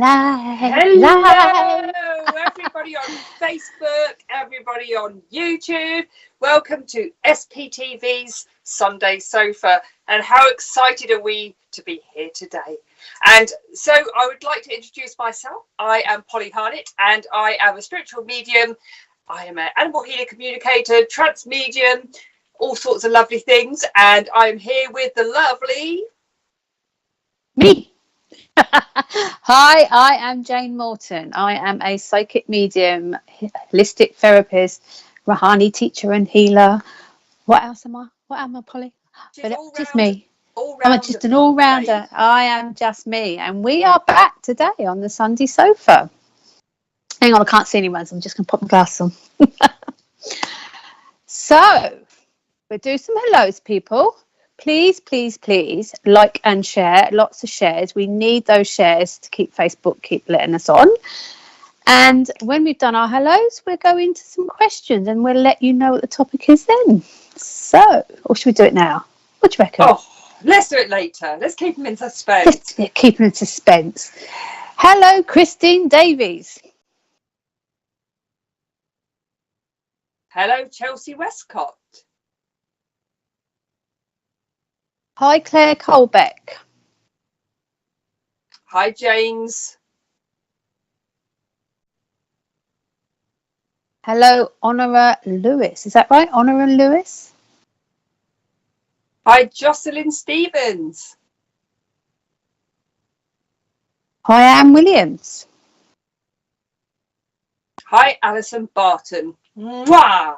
Hello, everybody on Facebook, everybody on YouTube. Welcome to SPTV's Sunday Sofa. And how excited are we to be here today? And so I would like to introduce myself. I am Polly Harnett, and I am a spiritual medium. I am an animal healer communicator, trance medium, all sorts of lovely things. And I'm here with the lovely... me. Hi, I am Jane Morton. I am a psychic medium, holistic therapist, Rahani teacher and healer. What else am I? What am I, Polly? Just me. I'm just an all-rounder. I am just me. And we are back today on the Sunday Sofa. Hang on, I can't see anyone, so I'm just going to pop my glasses on. So, we'll do some hellos, people. Please, please, please like and share. Lots of shares. We need those shares to keep Facebook keep letting us on. And when we've done our hellos, we'll go into some questions and we'll let you know what the topic is then. So, or should we do it now? What do you reckon? Oh, let's do it later. Let's keep them in suspense. Let's keep them in suspense. Hello, Christine Davies. Hello, Chelsea Westcott. Hi, Claire Colbeck. Hi, James. Hello, Honora Lewis. Is that right? Honora Lewis? Hi, Jocelyn Stevens. Hi, Anne Williams. Hi, Alison Barton. Mwah!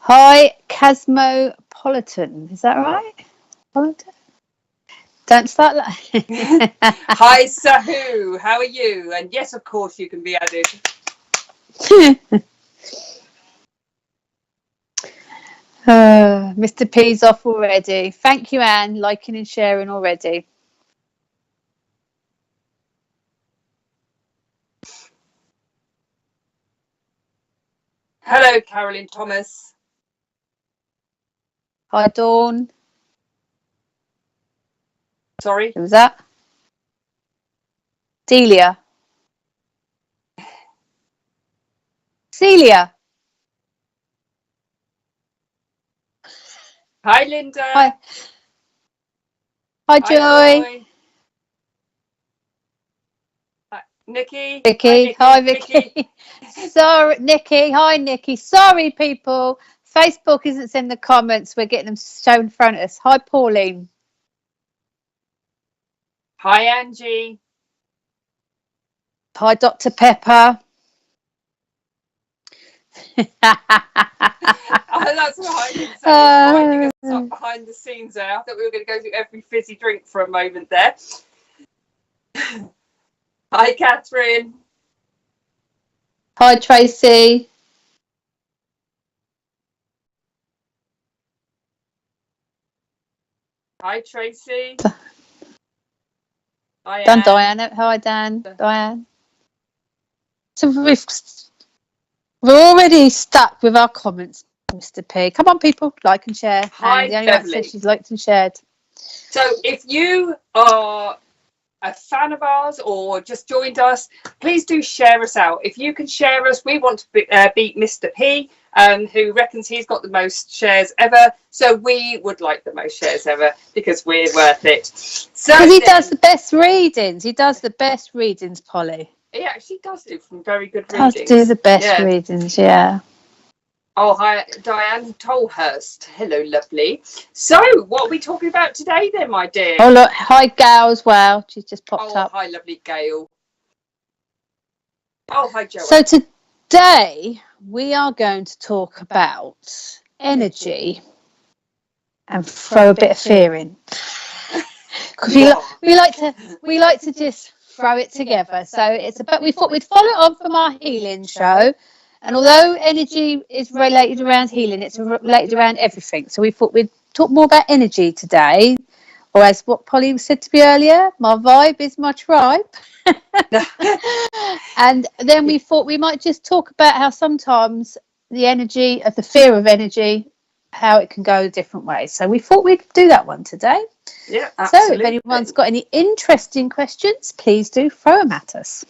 Hi, Cosmopolitan. Is that right? Don't start like... Hi, Sahu. How are you? And yes, of course, you can be added. Mr. P's off already. Thank you, Anne. Liking and sharing already. Hello, Carolyn Thomas. Hi, Dawn. Sorry? Who was that? Delia. Celia. Hi, Linda. Hi. Hi, Joy. Hi, Nikki. Vicky. Hi, Vicky. Sorry, Nikki. Hi, Nikki. Sorry, people. Facebook isn't sending the comments. We're getting them shown in front of us. Hi, Pauline. Hi, Angie. Hi, Dr. Pepper. Oh, that's what I didn't say. Winding us up behind the scenes there. I thought we were going to go through every fizzy drink for a moment there. Hi, Catherine. Hi, Tracy. Hi, Tracy. Hi, Dan, Diana. Hi, Dan. Diane. So we're already stuck with our comments, Mr. P. Come on, people, like and share. Hi, and the only one that says she's liked and shared. So if you are a fan of ours or just joined us, please do share us out. If you can share us, we want to beat Mr. P, who reckons he's got the most shares ever. So we would like the most shares ever because we're worth it. So because he does the best readings. He does the best readings, Polly. He actually does do some very good readings. Does do the best readings, yeah. Oh, hi, Diane Tolhurst. Hello, lovely. So, what are we talking about today then, my dear? Oh, look. Hi, Gail as well. She's just popped up. Oh, hi, lovely Gail. Oh, hi, Joanne. So, today we are going to talk about energy and throw a bit of fear in. Because we like to just throw it together. So, it's about, we thought we'd follow on from our healing show. And although energy is related around healing, it's related around everything. So we thought we'd talk more about energy today. Or as what Polly said to me earlier, my vibe is my tribe. And then we thought we might just talk about how sometimes the energy of the fear of energy how it can go different ways. So we thought we'd do that one today. Yeah, absolutely. So if anyone's got any interesting questions, please do throw them at us.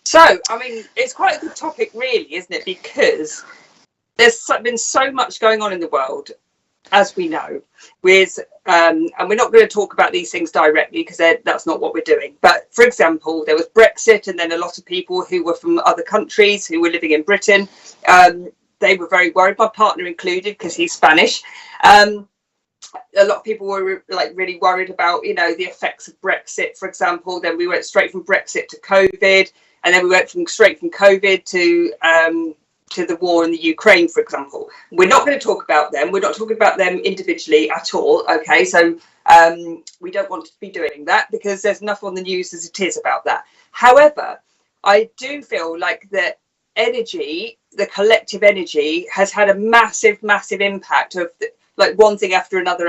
So, I mean, it's quite a good topic, really, isn't it? Because there's been so much going on in the world, as we know, with and we're not going to talk about these things directly because that's not what we're doing. But for example, there was Brexit, and then a lot of people who were from other countries who were living in Britain, they were very worried, my partner included, because he's Spanish. A lot of people were like really worried about, you know, the effects of Brexit, for example. Then we went straight from Brexit to COVID, and then we went straight from COVID to the war in the Ukraine, for example. We're not going to talk about them. We're not talking about them individually at all. Okay, so we don't want to be doing that because there's enough on the news as it is about that. However, I do feel like the energy, the collective energy, has had a massive impact of like one thing after another.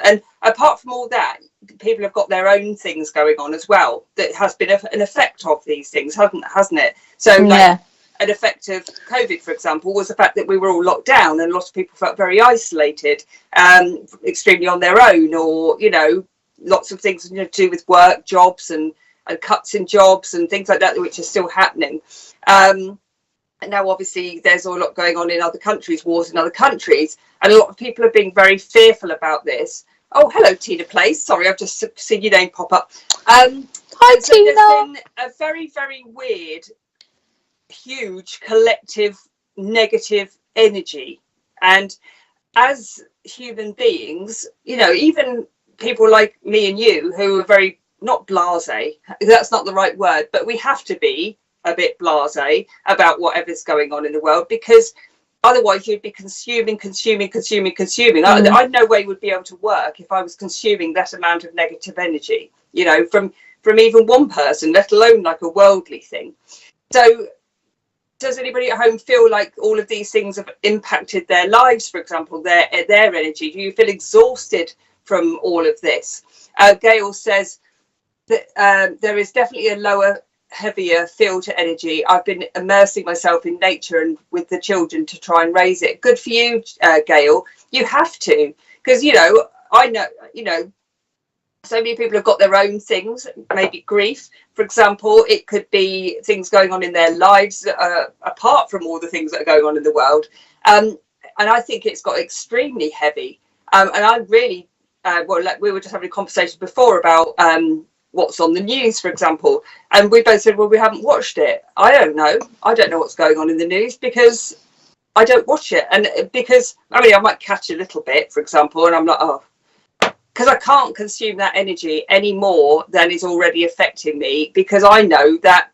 And apart from all that, people have got their own things going on as well. That has been an effect of these things, hasn't it? So like an effect of COVID, for example, was the fact that we were all locked down and a lot of people felt very isolated, extremely on their own, or, you know, lots of things to do with work, jobs and cuts in jobs and things like that, which are still happening. And now, obviously, there's a lot going on in other countries, wars in other countries, and a lot of people are being very fearful about this. Oh, hello, Tina Place. Sorry, I've just seen your name pop up. Hi, so Tina. There's been a very weird, huge collective negative energy. And as human beings, you know, even people like me and you who are very, not blasé, that's not the right word, but we have to be a bit blasé about whatever's going on in the world, because otherwise you'd be consuming. I no way would be able to work if I was consuming that amount of negative energy, you know, from even one person, let alone like a worldly thing. So does anybody at home feel like all of these things have impacted their lives, for example, their energy? Do you feel exhausted from all of this? Gail says that there is definitely a lower, heavier feel to energy. I've been immersing myself in nature and with the children to try and raise it. Good for you, Gail. You have to, because, you know, I know, you know, so many people have got their own things, maybe grief, for example. It could be things going on in their lives apart from all the things that are going on in the world. And I think it's got extremely heavy. And I really, well, like we were just having a conversation before about what's on the news, for example. And we both said, well, we haven't watched it. I don't know. I don't know what's going on in the news because I don't watch it. And because, I mean, I might catch a little bit, for example, and I'm like, oh, because I can't consume that energy any more than is already affecting me, because I know that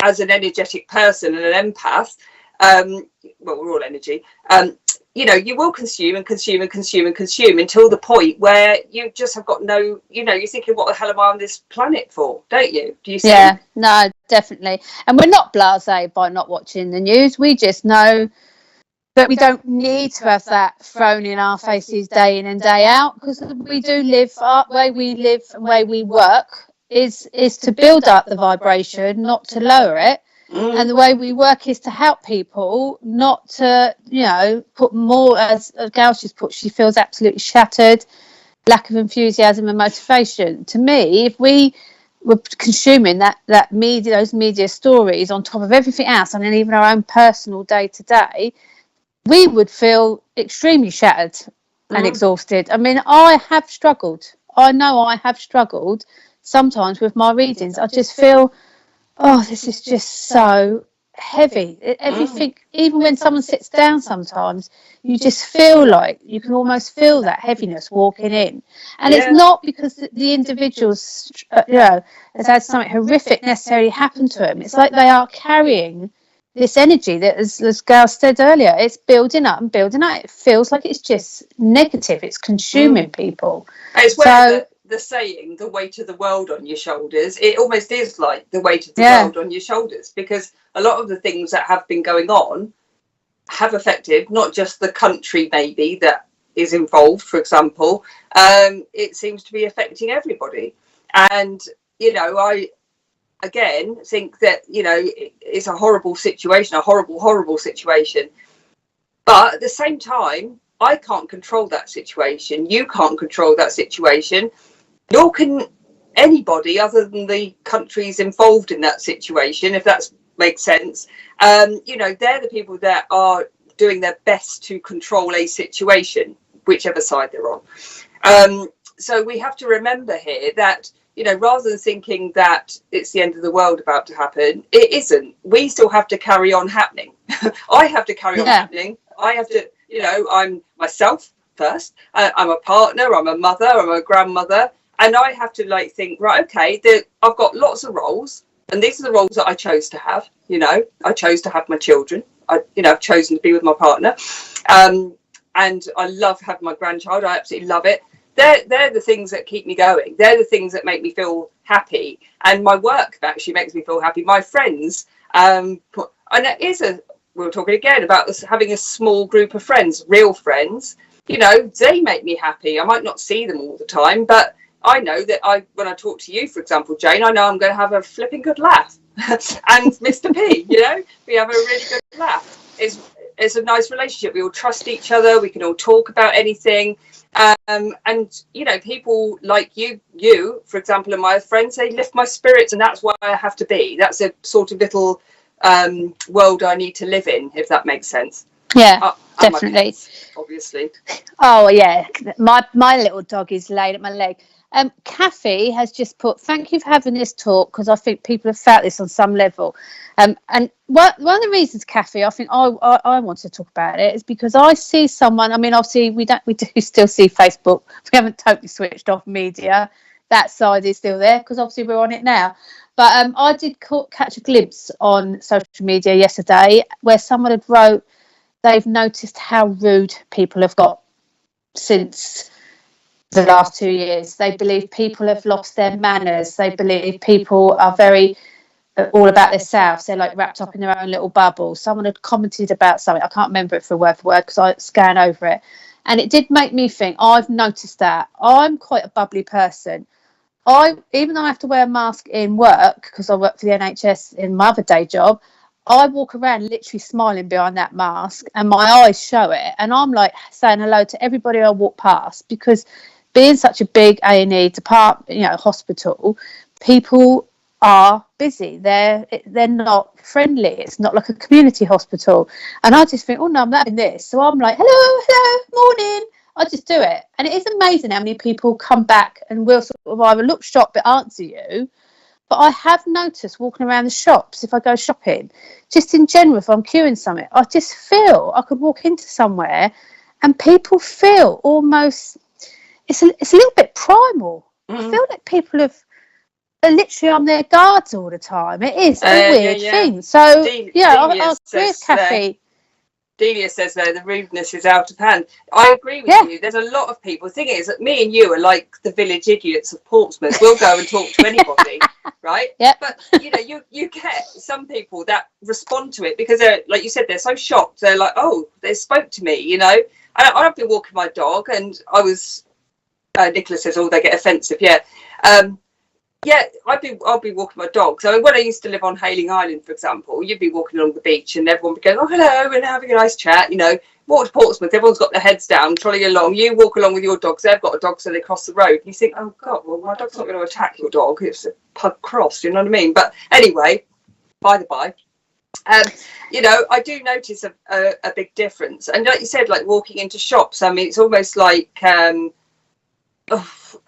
as an energetic person and an empath, well, we're all energy, you know, you will consume until the point where you just have got no, you know, you're thinking, what the hell am I on this planet for? Don't you? Do you see? Yeah, no, definitely. And we're not blasé by not watching the news. We just know that we don't need to have that thrown in our faces day in and day out, because we do live, our way we live and way we work is to build up the vibration, not to lower it. And the way we work is to help people, not to, you know, put more, as Gail just put, she feels absolutely shattered, lack of enthusiasm and motivation. To me, if we were consuming that media, those media stories on top of everything else, and then even our own personal day to day, we would feel extremely shattered and exhausted. I mean, I have struggled. I know I have struggled sometimes with my readings. I just feel, oh, this is just so heavy. Everything, even when someone sits down sometimes, you just feel like you can almost feel that heaviness walking in. And it's not because the individuals, you know, has had something horrific necessarily happen to them. It's like they are carrying this energy that, as Gail said earlier, it's building up and building up. It feels like it's just negative. It's consuming people. It's where the saying, the weight of the world on your shoulders, it almost is like the weight of the world on your shoulders, because a lot of the things that have been going on have affected not just the country maybe that is involved, for example. It seems to be affecting everybody. And, you know, I again think that, you know, it's a horrible situation, a horrible situation, but at the same time I can't control that situation. You can't control that situation, nor can anybody other than the countries involved in that situation, if that makes sense. You know, they're the people that are doing their best to control a situation, whichever side they're on. So we have to remember here that, you know, rather than thinking that it's the end of the world about to happen, it isn't. We still have to carry on happening. I have to carry on happening. I have to, you know, I'm myself first. I'm a partner, I'm a mother, I'm a grandmother. And I have to like think, right, okay, I've got lots of roles. And these are the roles that I chose to have. You know, I chose to have my children. I've chosen to be with my partner. And I love having my grandchild. I absolutely love it. They're the things that keep me going. They're the things that make me feel happy. And my work actually makes me feel happy. My friends, and it is we were talking again about this, having a small group of friends, real friends. You know, they make me happy. I might not see them all the time, but I know that when I talk to you, for example, Jane, I know I'm going to have a flipping good laugh. And Mr. P, you know, we have a really good laugh. It's a nice relationship. We all trust each other. We can all talk about anything. And, you know, people like you, for example, and my friends, they lift my spirits, and that's why I have to be. That's a sort of little world I need to live in, if that makes sense. Yeah, definitely. Pets, obviously. Oh, yeah. My little dog is laid at my leg. Kathy has just put, thank you for having this talk, because I think people have felt this on some level. And one of the reasons, Kathy, I think I want to talk about it is because I see someone, I mean, obviously we do still see Facebook. We haven't totally switched off media. That side is still there because obviously we're on it now. But I did catch a glimpse on social media yesterday where someone had wrote they've noticed how rude people have got since the last 2 years. They believe people have lost their manners. They believe people are very all about themselves. They're like wrapped up in their own little bubble. Someone had commented about something. I can't remember it for word because I scan over it. And it did make me think, I've noticed that. I'm quite a bubbly person. Even though I have to wear a mask in work because I work for the NHS in my other day job, I walk around literally smiling behind that mask and my eyes show it. And I'm like saying hello to everybody I walk past, because being such a big A&E department, you know, hospital, people are busy. They're not friendly. It's not like a community hospital. And I just think, oh no, I'm not in this. So I'm like, hello, morning. I just do it. And it is amazing how many people come back and will sort of either look shocked but answer you. But I have noticed walking around the shops, if I go shopping, just in general, if I'm queuing something, I just feel I could walk into somewhere and people feel almost, it's a little bit primal. I feel like people are literally on their guards all the time. It is a weird thing. So, I agree with Kathy. Delia says there, the rudeness is out of hand. I agree with you. There's a lot of people. The thing is that me and you are like the village idiots of Portsmouth. We'll go and talk to anybody, right? Yeah. But, you know, you get some people that respond to it because they're, like you said, they're so shocked. They're like, oh, they spoke to me, you know. And I've been walking my dog and I was, Nicholas says, oh, they get offensive. Yeah. Yeah, I'll be walking my dog. So when I used to live on Hayling Island, for example, you'd be walking along the beach and everyone would go, oh, hello, and having a nice chat. You know, walk to Portsmouth, everyone's got their heads down, trolling along. You walk along with your dogs, they've got a dog, so they cross the road. And you think, oh, God, well, my dog's not going to attack your dog. It's a pug cross, you know what I mean? But anyway, by the by, you know, I do notice a big difference. And like you said, like walking into shops, I mean, it's almost like...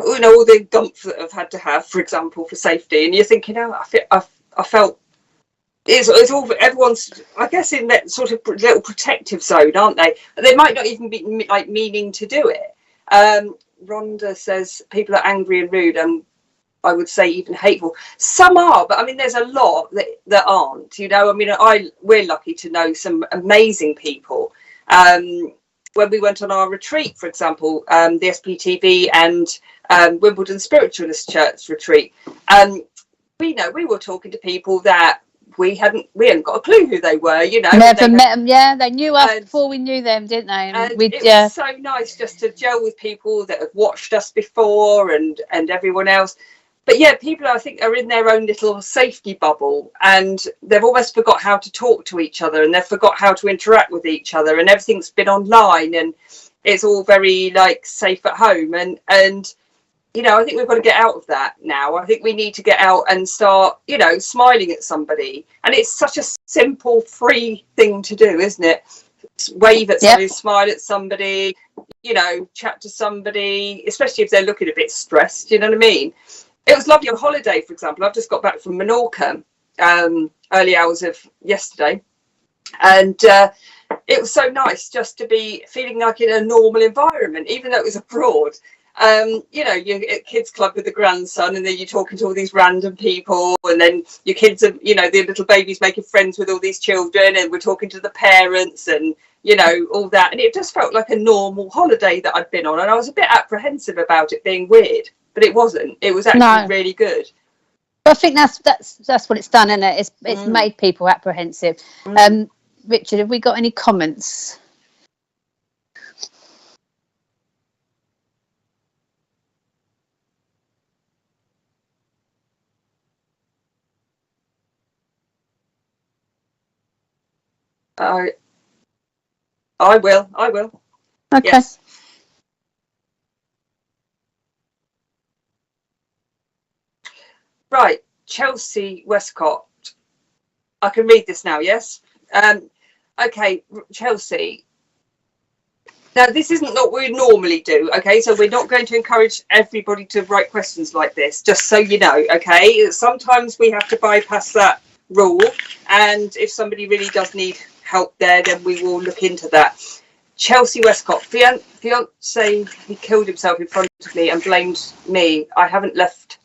you know, all the gumph that I've had to have, for example, for safety, and you're thinking, oh, I felt it's all, everyone's, I guess, in that sort of little protective zone, aren't they? They might not even be like meaning to do it. Rhonda says people are angry and rude, and I would say even hateful. Some are, but I mean, there's a lot that aren't. You know, I mean, we're lucky to know some amazing people. When we went on our retreat, for example, the SPTV and Wimbledon Spiritualist Church retreat, we were talking to people that we hadn't got a clue who they were, you know. Never met them. Yeah, they knew us before we knew them, didn't they? And it was so nice just to gel with people that had watched us before and everyone else. But yeah, people, I think, are in their own little safety bubble, and they've almost forgot how to talk to each other, and they've forgot how to interact with each other, and everything's been online, and it's all very like safe at home, and you know, I think we've got to get out of that now. I think we need to get out and start, you know, smiling at somebody. And it's such a simple, free thing to do, isn't it? Wave at somebody, smile at somebody, you know, chat to somebody, especially if they're looking a bit stressed, you know what I mean? It was lovely on holiday, for example. I've just got back from Menorca, early hours of yesterday. And it was so nice just to be feeling like in a normal environment, even though it was abroad. You know, you're at kids club with the grandson, and then you're talking to all these random people, and then your kids are, you know, the little baby's making friends with all these children, and we're talking to the parents, and you know, all that. And it just felt like a normal holiday that I'd been on, and I was a bit apprehensive about it being weird, but it wasn't. It was actually really good. I think that's what it's done, isn't it? It's made people apprehensive. Richard, have we got any comments? I will. Okay. Yes. Right, Chelsea Westcott. I can read this now, yes? Okay, Chelsea. Now, this isn't what we normally do, okay? So we're not going to encourage everybody to write questions like this, just so you know, okay? Sometimes we have to bypass that rule, and if somebody really does need help there, then we will look into that. Chelsea Westcott, fiance, he killed himself in front of me and blamed me. I haven't left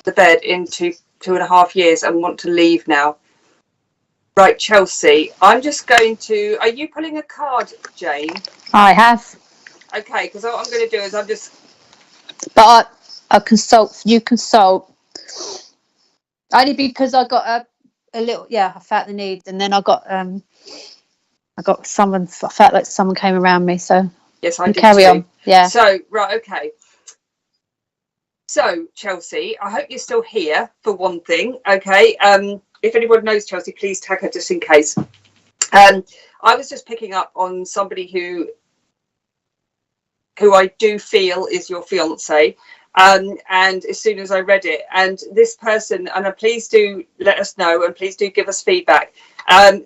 the bed in 2.5 years and want to leave now. Right, Chelsea, I'm just going to, are you pulling a card, Jane? I have. Okay, because what I'm going to do is But I consult, you consult. Only because I got a little, I felt the need, and then I got someone, I felt like someone came around me, so yes, I did carry too. on. Yeah. So, right, okay. So, Chelsea, I hope you're still here for one thing, okay? If anyone knows Chelsea, please tag her just in case. I was just picking up on somebody who I do feel is your fiance. And as soon as I read it, and this person, and please do let us know, and please do give us feedback.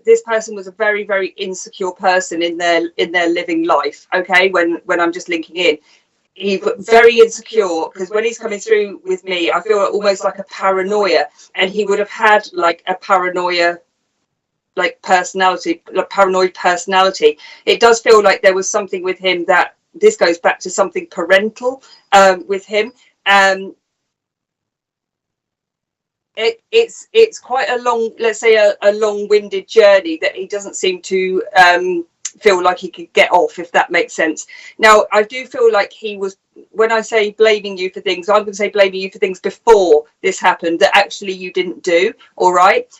This person was a very, very insecure person in their living life. Okay, when I'm just linking in, he's very insecure, because when he's coming through with me, I feel almost like a paranoia, and he would have had like a paranoia, like personality, like paranoid personality. It does feel like there was something with him that. This goes back to something parental with him. It's quite a long, let's say a long-winded journey that he doesn't seem to feel like he could get off, if that makes sense. Now, I do feel like he was, when I say blaming you for things, I'm going to say blaming you for things before this happened that actually you didn't do. All right.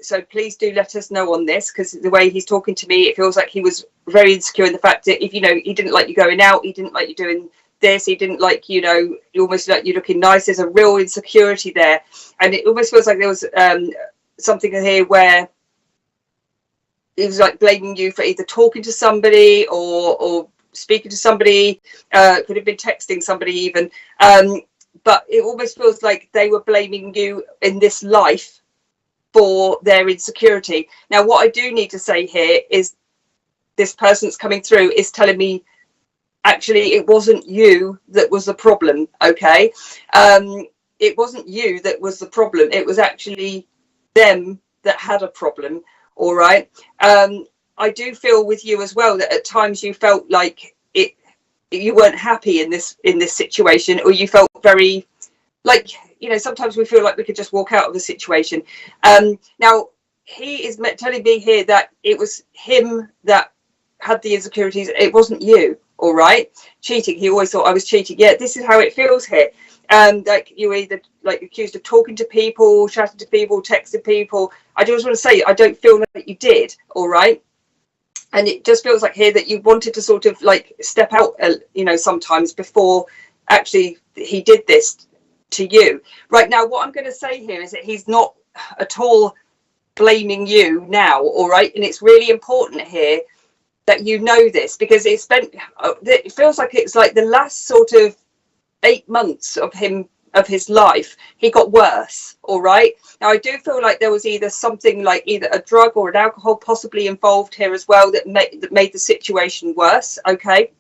So please do let us know on this, because the way he's talking to me, it feels like he was very insecure in the fact that, if you know, he didn't like you going out, he didn't like you doing this, he didn't like, you know, almost like you looking nice. There's a real insecurity there, and it almost feels like there was something here where he was like blaming you for either talking to somebody or speaking to somebody, could have been texting somebody even, but it almost feels like they were blaming you in this life for their insecurity. Now, what I do need to say here is this person that's coming through is telling me actually it wasn't you that was the problem. Okay, it wasn't you that was the problem, it was actually them that had a problem. All right. I do feel with you as well that at times you felt like you weren't happy in this situation, or you felt very like, you know, sometimes we feel like we could just walk out of the situation. Now he is telling me here that it was him that had the insecurities, it wasn't you. All right. Cheating, he always thought I was cheating. Yeah, this is how it feels here. Like you were either like accused of talking to people, chatting to people, texting people. I just want to say, I don't feel like you did. All right. And it just feels like here that you wanted to sort of like step out, you know, sometimes before actually he did this to you. Right now, what I'm going to say here is that he's not at all blaming you now. All right. And it's really important here that you know this, because it feels like it's like the last sort of 8 months of his life, he got worse. All right, now I do feel like there was either something like either a drug or an alcohol possibly involved here as well that made the situation worse, okay,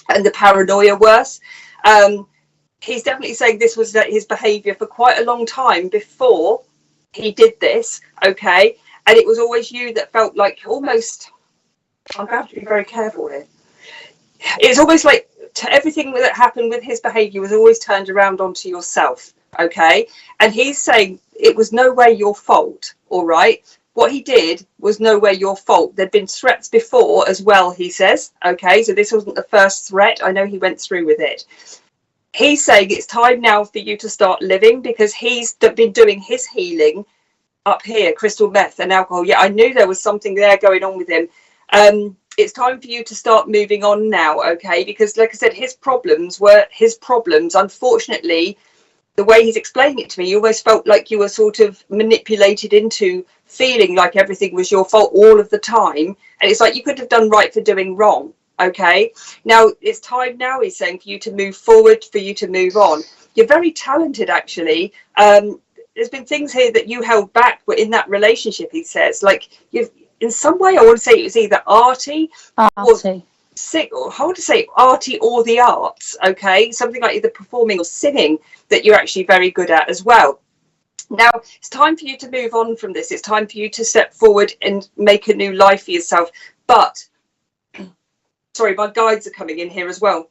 and the paranoia worse. He's definitely saying this was his behavior for quite a long time before he did this, okay, and it was always you that felt like almost, I'm going to have to be very careful here, it's almost like everything that happened with his behavior was always turned around onto yourself, okay, and he's saying it was no way your fault. All right, what he did was no way your fault. There'd been threats before as well, he says, okay, so this wasn't the first threat. I know he went through with it. He's saying it's time now for you to start living, because he's been doing his healing up here, crystal meth and alcohol. Yeah, I knew there was something there going on with him. It's time for you to start moving on now, okay? Because like I said, his problems were his problems. Unfortunately, the way he's explaining it to me, you almost felt like you were sort of manipulated into feeling like everything was your fault all of the time. And it's like you could have done right for doing wrong, okay? Now, it's time now, he's saying, for you to move forward, for you to move on. You're very talented, actually. There's been things here that you held back in that relationship, he says. Like, you've, in some way, I want to say it was either arty. Or how to say arty or the arts, okay, something like either performing or singing that you're actually very good at as well. Now it's time for you to move on from this. It's time for you to step forward and make a new life for yourself. But sorry, my guides are coming in here as well.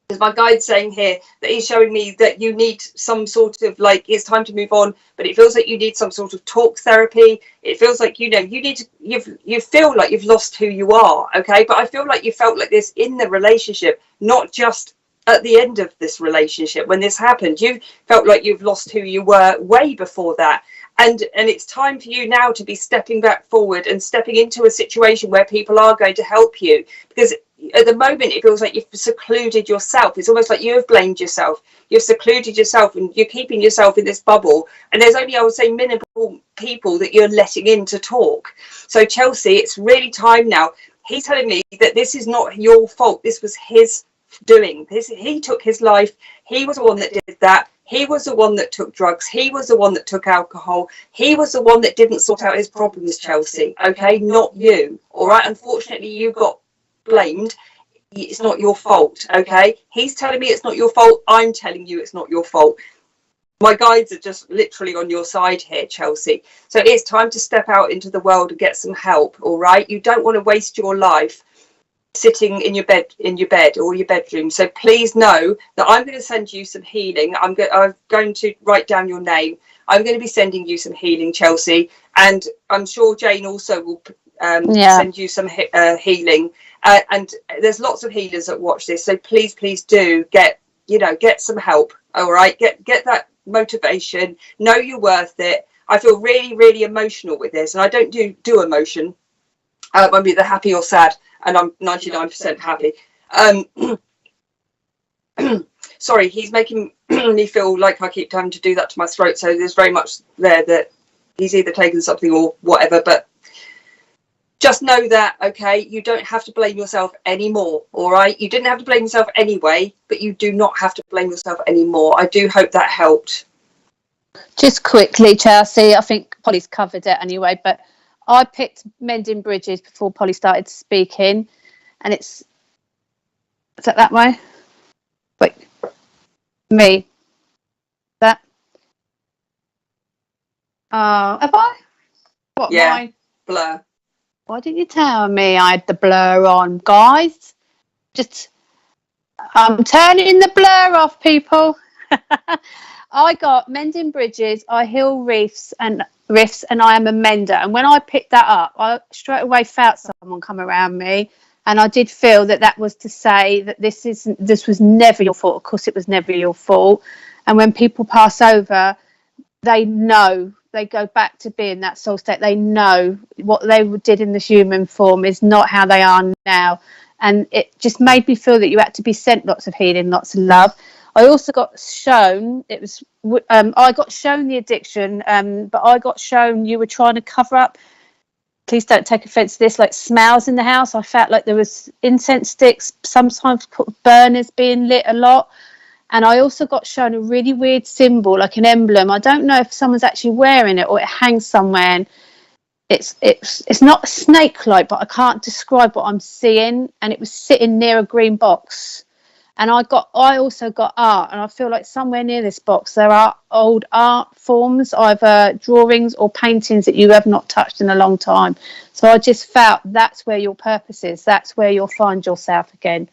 There's my guide saying here that he's showing me that you need some sort of, like, it's time to move on, but it feels like you need some sort of talk therapy. It feels like, you know, you feel like you've lost who you are, okay? But I feel like you felt like this in the relationship, not just at the end of this relationship. When this happened, you felt like you've lost who you were way before that. And it's time for you now to be stepping back forward and stepping into a situation where people are going to help you, because at the moment it feels like you've secluded yourself. It's almost like you've blamed yourself, you've secluded yourself, and you're keeping yourself in this bubble, and there's only, I would say, minimal people that you're letting in to talk. So Chelsea, it's really time now. He's telling me that this is not your fault, this was his doing. He took his life, he was the one that did that, he was the one that took drugs, he was the one that took alcohol, he was the one that didn't sort out his problems, Chelsea, okay, not you. All right, unfortunately you got blamed. It's not your fault, okay? He's telling me it's not your fault, I'm telling you it's not your fault. My guides are just literally on your side here, Chelsea. So it's time to step out into the world and get some help. All right, you don't want to waste your life sitting in your bed or your bedroom. So please know that I'm going to send you some healing. I'm going to write down your name. I'm going to be sending you some healing, Chelsea, and I'm sure Jane also will send you some healing. And there's lots of healers that watch this, so please do get some help. All right, get that motivation. Know you're worth it. I feel really emotional with this, and I don't do emotion. I'm either happy or sad, and I'm 99% happy. Sorry, he's making me feel like I keep having to do that to my throat, so there's very much there that he's either taken something or whatever. But just know that, okay, you don't have to blame yourself anymore. All right, you didn't have to blame yourself anyway, but you do not have to blame yourself anymore. I do hope that helped. Just quickly, Chelsea, I think Polly's covered it anyway, but I picked Mending Bridges before Polly started speaking, and is that way? Wait, me. That? Have I? What? Yeah. Mine? Blur. Why didn't you tell me I had the blur on, guys? I'm turning the blur off, people. I got Mending Bridges, I heal reefs, and I am a mender. And when I picked that up, I straight away felt someone come around me, and I did feel that was to say that this was never your fault. Of course, it was never your fault. And when people pass over, they know. They go back to being that soul state. They know what they did in the human form is not how they are now. And it just made me feel that you had to be sent lots of healing, lots of love. I also got shown, I got shown the addiction, but I got shown you were trying to cover up please don't take offence to this, like smells in the house. I felt like there was incense sticks, sometimes burners being lit a lot. And I also got shown a really weird symbol, like an emblem. I don't know if someone's actually wearing it or it hangs somewhere. And it's not snake-like, but I can't describe what I'm seeing. And it was sitting near a green box. And I also got art, and I feel like somewhere near this box there are old art forms, either drawings or paintings that you have not touched in a long time. So I just felt that's where your purpose is. That's where you'll find yourself again.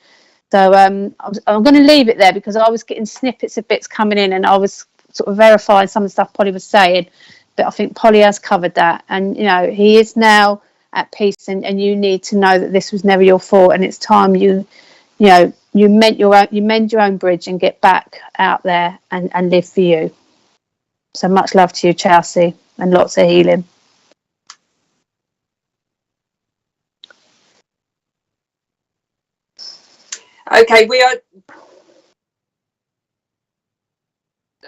So I'm going to leave it there, because I was getting snippets of bits coming in, and I was sort of verifying some of the stuff Polly was saying. But I think Polly has covered that, and he is now at peace, and you need to know that this was never your fault, and it's time you mend your own bridge and get back out there and live for you. So much love to you, Chelsea, and lots of healing. Okay,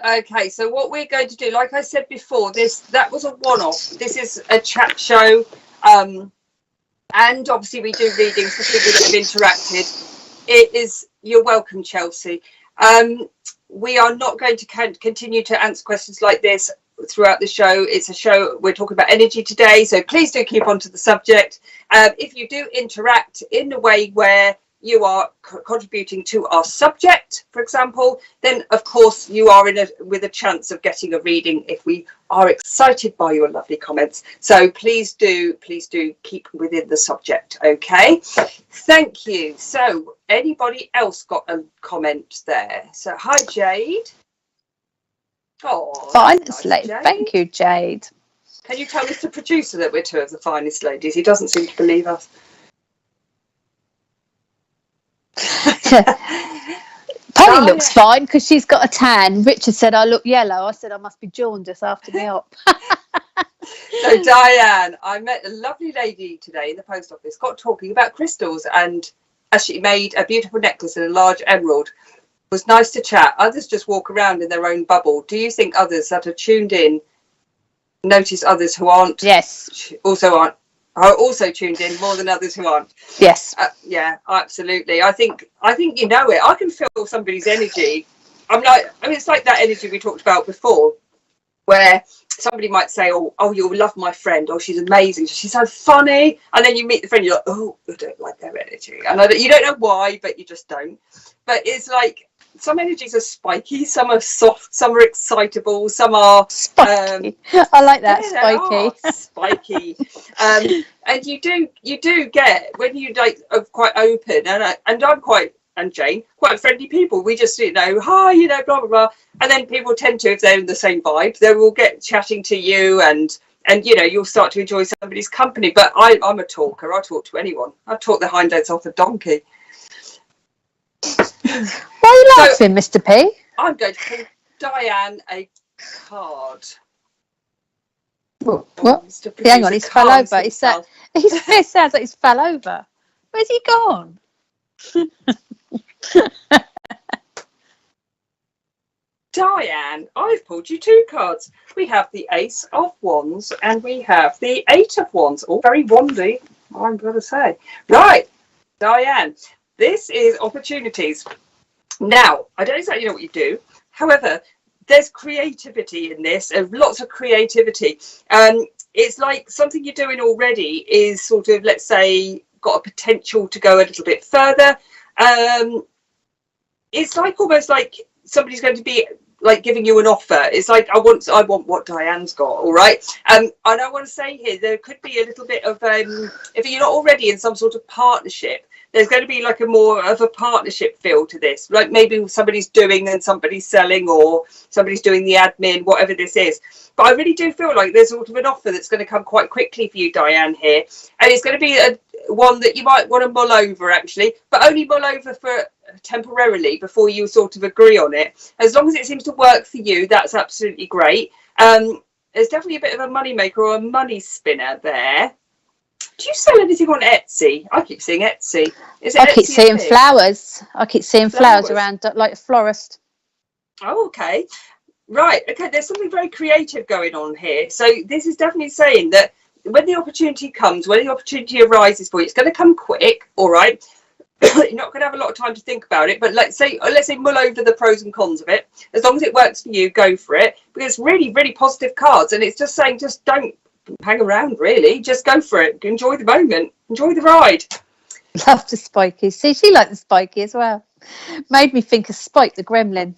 okay, so what we're going to do, like I said before, that was a one-off. This is a chat show, and obviously we do readings for people that have interacted. You're welcome, Chelsea. We are not going to continue to answer questions like this throughout the show. It's a show, we're talking about energy today, so please do keep on to the subject. If you do interact in a way where you are contributing to our subject, for example, then of course you are with a chance of getting a reading if we are excited by your lovely comments. So please do keep within the subject. Okay, thank you. So anybody else got a comment there? So hi, Jade. Oh, finest nice, lady. Jade. Thank you, Jade. Can you tell Mr. Producer that we're two of the finest ladies? He doesn't seem to believe us. Polly looks fine because she's got a tan. Richard said I look yellow. I said I must be jaundiced after the op. So Diane, I met a lovely lady today in the post office, got talking about crystals, and as she made a beautiful necklace and a large emerald. It was nice to chat. Others just walk around in their own bubble. Do you think others that are tuned in notice others who aren't? Yes. Are also tuned in more than others who aren't? Yes. Yeah, absolutely. I think you know it. I can feel somebody's energy. It's like that energy we talked about before, where somebody might say, oh, you'll love my friend, or she's amazing, she's so funny, and then you meet the friend, you're like, oh, I don't like their energy, and you don't know why, but you just don't. But it's like some energies are spiky, some are soft, some are excitable, some are spiky. I like that, spiky. And you do get, when you are quite open, and I'm quite, and Jane, quite friendly people. We just, hi, blah, blah, blah. And then people tend to, if they're in the same vibe, they will get chatting to you, and you'll start to enjoy somebody's company. But I'm a talker. I talk to anyone. I talk the hind legs off a donkey. Why are you laughing, Mr. P? I'm going to pull Diane a card. What? Hang on, he's fell over. It sounds like he's fell over. Where's he gone? Diane, I've pulled you two cards. We have the Ace of Wands and we have the Eight of Wands. All very wandy, I'm going to say. Right, Diane, this is opportunities. Now, I don't exactly know what you do. However, there's creativity in this, lots of creativity. It's like something you're doing already is sort of, let's say, got a potential to go a little bit further. It's like almost like somebody's going to be like giving you an offer. It's like I want what Diane's got, all right. And I want to say here there could be a little bit of if you're not already in some sort of partnership, there's going to be like a more of a partnership feel to this. Like maybe somebody's doing and somebody's selling, or somebody's doing the admin, whatever this is. But I really do feel like there's sort of an offer that's going to come quite quickly for you, Diane, here. And it's going to be one that you might want to mull over, actually, but only mull over for temporarily before you sort of agree on it. As long as it seems to work for you, that's absolutely great. There's definitely a bit of a money maker or a money spinner there. Do you sell anything on Etsy? I keep seeing Etsy. I keep seeing flowers. I keep seeing flowers around, like a florist. Oh, okay. Right. Okay. There's something very creative going on here. So this is definitely saying that when the opportunity comes, when the opportunity arises for you, it's going to come quick, all right? You're not going to have a lot of time to think about it, but let's say mull over the pros and cons of it. As long as it works for you, go for it, because really, really positive cards, and it's just saying, just don't hang around, really. Just go for it. Enjoy the moment. Enjoy the ride. Love the spiky. See, she liked the spiky as well. Made me think of Spike the gremlin.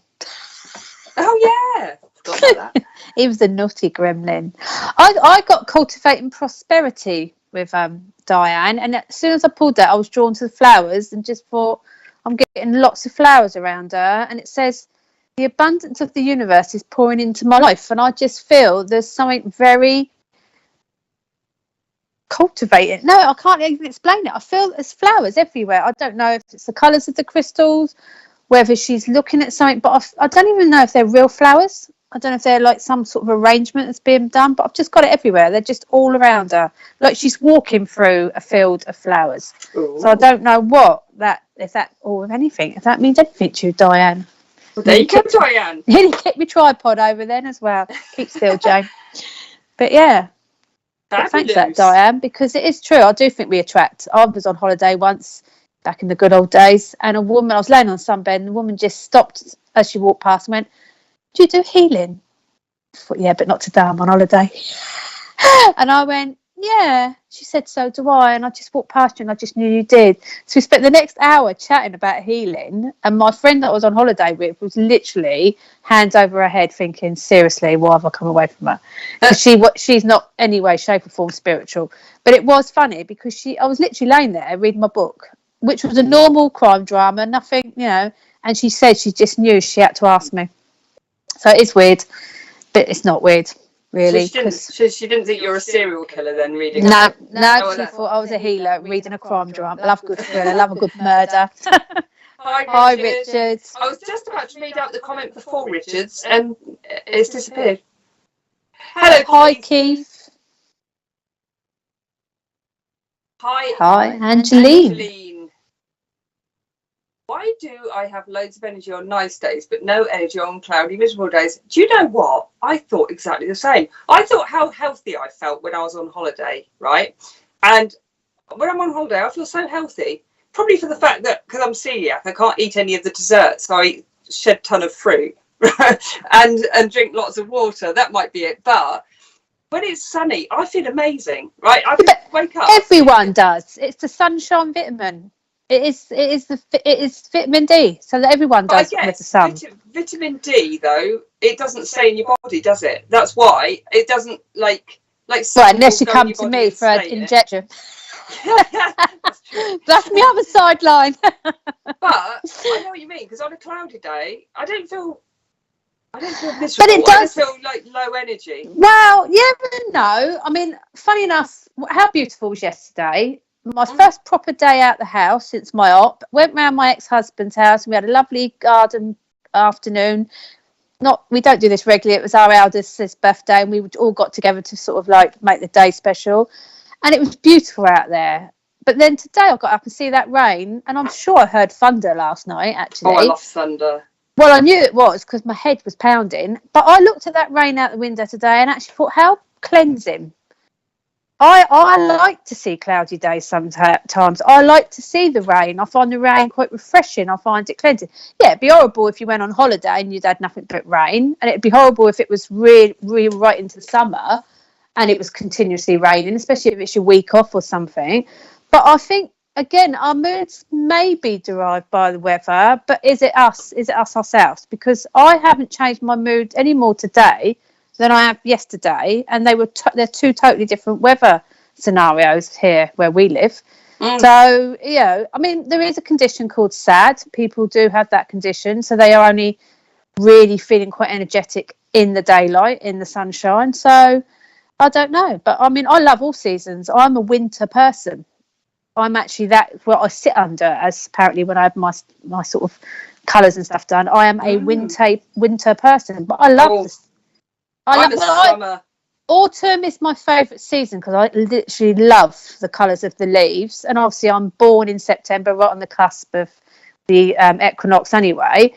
Oh yeah, forgot about that. He was a naughty gremlin. I got cultivating prosperity with Diane, and as soon as I pulled that, I was drawn to the flowers and just thought, I'm getting lots of flowers around her, and it says the abundance of the universe is pouring into my life, and I just feel there's something very cultivating. No, I can't even explain it. I feel there's flowers everywhere. I don't know if it's the colours of the crystals, whether she's looking at something, but I don't even know if they're real flowers. I don't know if they're like some sort of arrangement that's being done, but I've just got it everywhere. They're just all around her, like she's walking through a field of flowers. Ooh. So I don't know if that means anything to you, Diane. Well, there you go, Diane. Nearly kicked my tripod over then as well. Keep still, Jane. But yeah. But thanks for that, Diane, because it is true. I do think we attract. I was on holiday once back in the good old days, and I was laying on sunbed, and the woman just stopped as she walked past and went, "Do you do healing?" I thought, yeah, but not today, I'm on holiday. And I went, yeah. She said, so do I. And I just walked past you and I just knew you did. So we spent the next hour chatting about healing. And my friend that I was on holiday with was literally hands over her head thinking, seriously, why have I come away from her? Because she's not any way, shape or form spiritual. But it was funny because I was literally laying there reading my book, which was a normal crime drama, nothing, and she said she just knew she had to ask me. So it's weird, but it's not weird, really. So she didn't think you're a serial killer then, reading? No, she thought I was a healer reading a crime drama. I love a good thriller, love a good murder. Hi, Richard. I was just about to read out the comment before Richard's, and it's disappeared. Hello, hi, Keith. Hi, Angeline. Why do I have loads of energy on nice days, but no energy on cloudy, miserable days? Do you know what? I thought exactly the same. I thought how healthy I felt when I was on holiday, right? And when I'm on holiday, I feel so healthy. Probably for the fact that, because I'm celiac, I can't eat any of the desserts, so I eat a shed ton of fruit and drink lots of water. That might be it. But when it's sunny, I feel amazing, right? I can wake up. Everyone does. It's the sunshine vitamin. It is vitamin D, so that everyone does with the sun. Vitamin D, though, it doesn't stay in your body, does it? That's why it doesn't like. Well, unless you come to me for an injection. That's true. That's the other sideline. But I know what you mean, because on a cloudy day, I don't feel miserable. But it does feel like low energy. Well, yeah, no. I mean, funny enough, how beautiful was yesterday? My first proper day out the house since my op. Went round my ex-husband's house and we had a lovely garden afternoon. We don't do this regularly. It was our eldest's birthday and we all got together to sort of like make the day special. And it was beautiful out there. But then today I got up and see that rain, and I'm sure I heard thunder last night, actually. Oh, I love thunder. Well, I knew it was because my head was pounding. But I looked at that rain out the window today and actually thought, how cleansing. I like to see cloudy days sometimes. I like to see the rain. I find the rain quite refreshing. I find it cleansing. Yeah, it'd be horrible if you went on holiday and you'd had nothing but rain. And it'd be horrible if it was really right into the summer and it was continuously raining, especially if it's your week off or something. But I think, again, our moods may be derived by the weather, but is it us? Is it us ourselves? Because I haven't changed my mood any more today than I have yesterday, and they're two totally different weather scenarios here where we live. So I mean, there is a condition called SAD. People do have that condition, so they are only really feeling quite energetic in the daylight, in the sunshine. So I don't know, but I mean, I love all seasons. I'm a winter person. I'm actually what I sit under, as apparently when I have my sort of colours and stuff done. I am a winter person, but I love summer. Autumn is my favourite season because I literally love the colours of the leaves, and obviously I'm born in September, right on the cusp of the equinox anyway.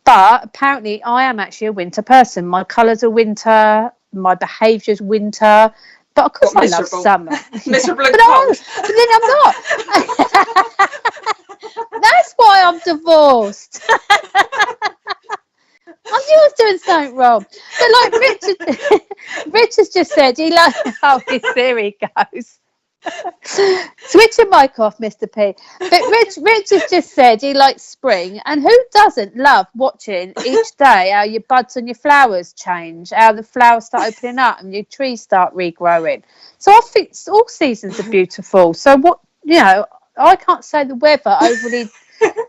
But apparently I am actually a winter person. My colours are winter, my behaviour's winter, But of course What, I love miserable? summer. Miserable and But, cold. but then I'm not. That's why I'm divorced. I knew I was doing something wrong. But like Richard's just said, he likes, oh, there he goes. Switch your mic off, Mr. P. But Rich has just said he likes spring, and who doesn't love watching each day how your buds and your flowers change, how the flowers start opening up and your trees start regrowing. So I think all seasons are beautiful. So what, I can't say the weather overly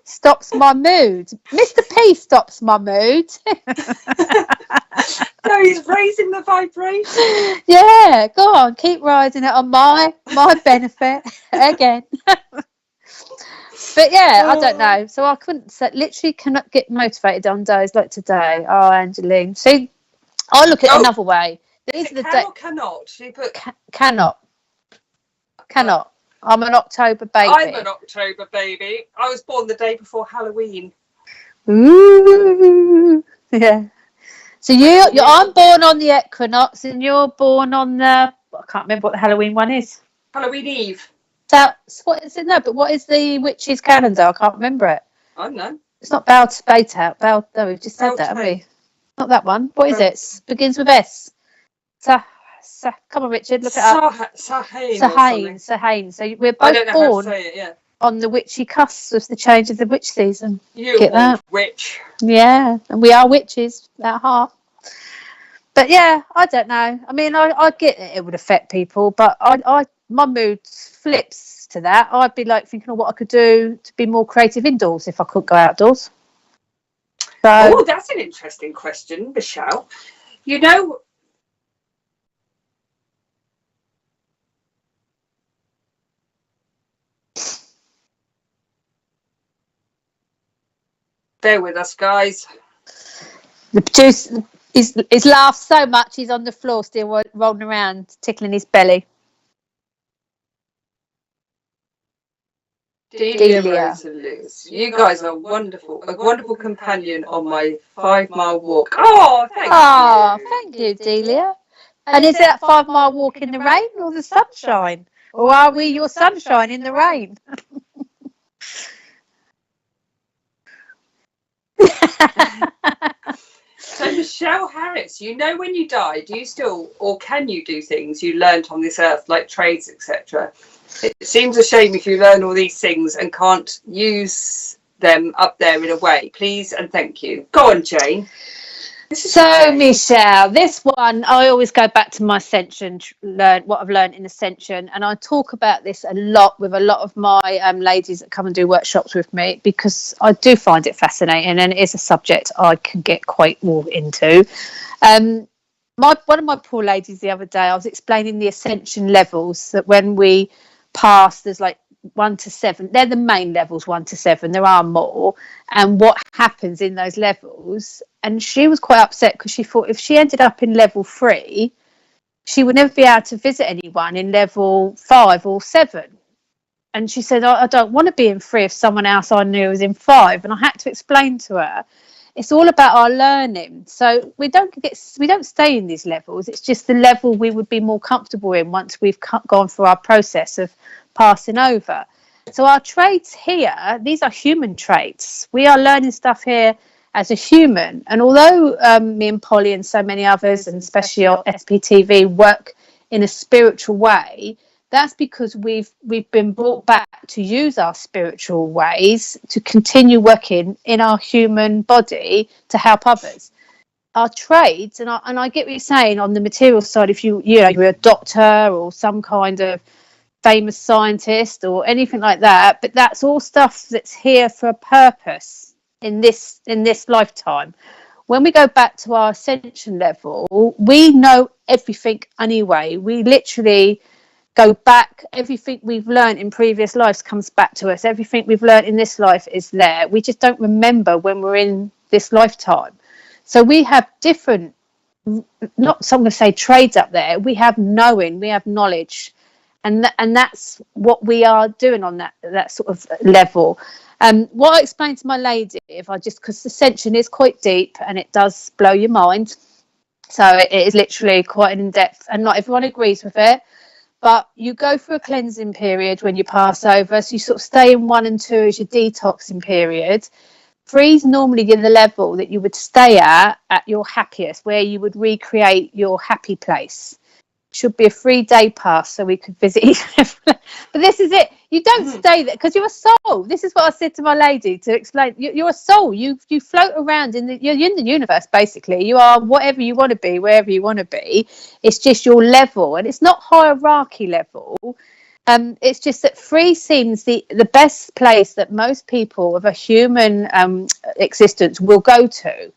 stops my mood. Mr. P stops my mood. No, he's raising the vibration. Yeah, go on, keep rising it on my benefit again. But yeah, I don't know. So I literally cannot get motivated on days like today. Oh, Angeline. See, I look at it another way. These are the days. Cannot. She put cannot. I'm an October baby. I'm an October baby. I was born the day before Halloween. Ooh, yeah. So I'm born on the equinox, and you're born on the. I can't remember what the Halloween one is. Halloween Eve. So what is it? No, but what is the witch's calendar? I can't remember it. I don't know. It's not Bell to Bait Out. Bell. No, we've just said that, haven't we? Not that one. What is it? Begins with S. Come on, Richard, look it up. Sahane. So we're both born on the witchy cusp of the change of the witch season. You get that? Witch. Yeah, and we are witches at heart. But yeah, I don't know. I mean, I get it would affect people, but my mood flips to that. I'd be like thinking of what I could do to be more creative indoors if I couldn't go outdoors. So, that's an interesting question, Michelle. You know, bear with us, guys. the producer he's laughed so much he's on the floor still rolling around, tickling his belly. Delia. You guys are wonderful. A wonderful companion on my 5-mile walk. Oh, thank you, Delia. And is that 5-mile walk in the rain or the sunshine? Or are we your sunshine in the rain? So Michelle Harris, when you die, do you still, or can you do things you learnt on this earth, like trades, etc.? It seems a shame if you learn all these things and can't use them up there in a way. Please and thank you. Go on, Jane. So, Michelle, this one, I always go back to my Ascension, what I've learned in Ascension, and I talk about this a lot with a lot of my ladies that come and do workshops with me, because I do find it fascinating, and it is a subject I can get quite more into. One of my poor ladies the other day, I was explaining the Ascension levels, that when we pass, there's like 1 to 7. They're the main levels, 1 to 7. There are more, and what happens in those levels. And she was quite upset because she thought if she ended up in level 3, she would never be able to visit anyone in level 5 or 7. And she said, I don't want to be in 3 if someone else I knew was in 5. And I had to explain to her, it's all about our learning. So we don't stay in these levels. It's just the level we would be more comfortable in once we've gone through our process of passing over. So our traits here, these are human traits. We are learning stuff here as a human. And although me and Polly and so many others, and especially on SPTV, work in a spiritual way, that's because we've been brought back to use our spiritual ways to continue working in our human body to help others. Our trades, and I get what you're saying on the material side, if you're a doctor or some kind of famous scientist or anything like that, but that's all stuff that's here for a purpose in this lifetime. When we go back to our ascension level, we know everything anyway. We literally go back. Everything we've learned in previous lives comes back to us. Everything we've learned in this life is there. We just don't remember when we're in this lifetime. So we have different, not some going to say trades up there. We have knowing, we have knowledge. And that's what we are doing on that sort of level. What I explained to my lady, because Ascension is quite deep and it does blow your mind. So it is literally quite an in-depth, and not everyone agrees with it. But you go through a cleansing period when you pass over. So you sort of stay in 1 and 2 as your detoxing period. 3 is normally the level that you would stay at your happiest, where you would recreate your happy place. Should be a 3-day pass so we could visit each but this is it. You don't stay there because you're a soul. This is what I said to my lady to explain. You're a soul. You float around you're in the universe, basically. You are whatever you want to be, wherever you want to be. It's just your level, and it's not hierarchy level. It's just that 3 seems the best place that most people of a human existence will go to.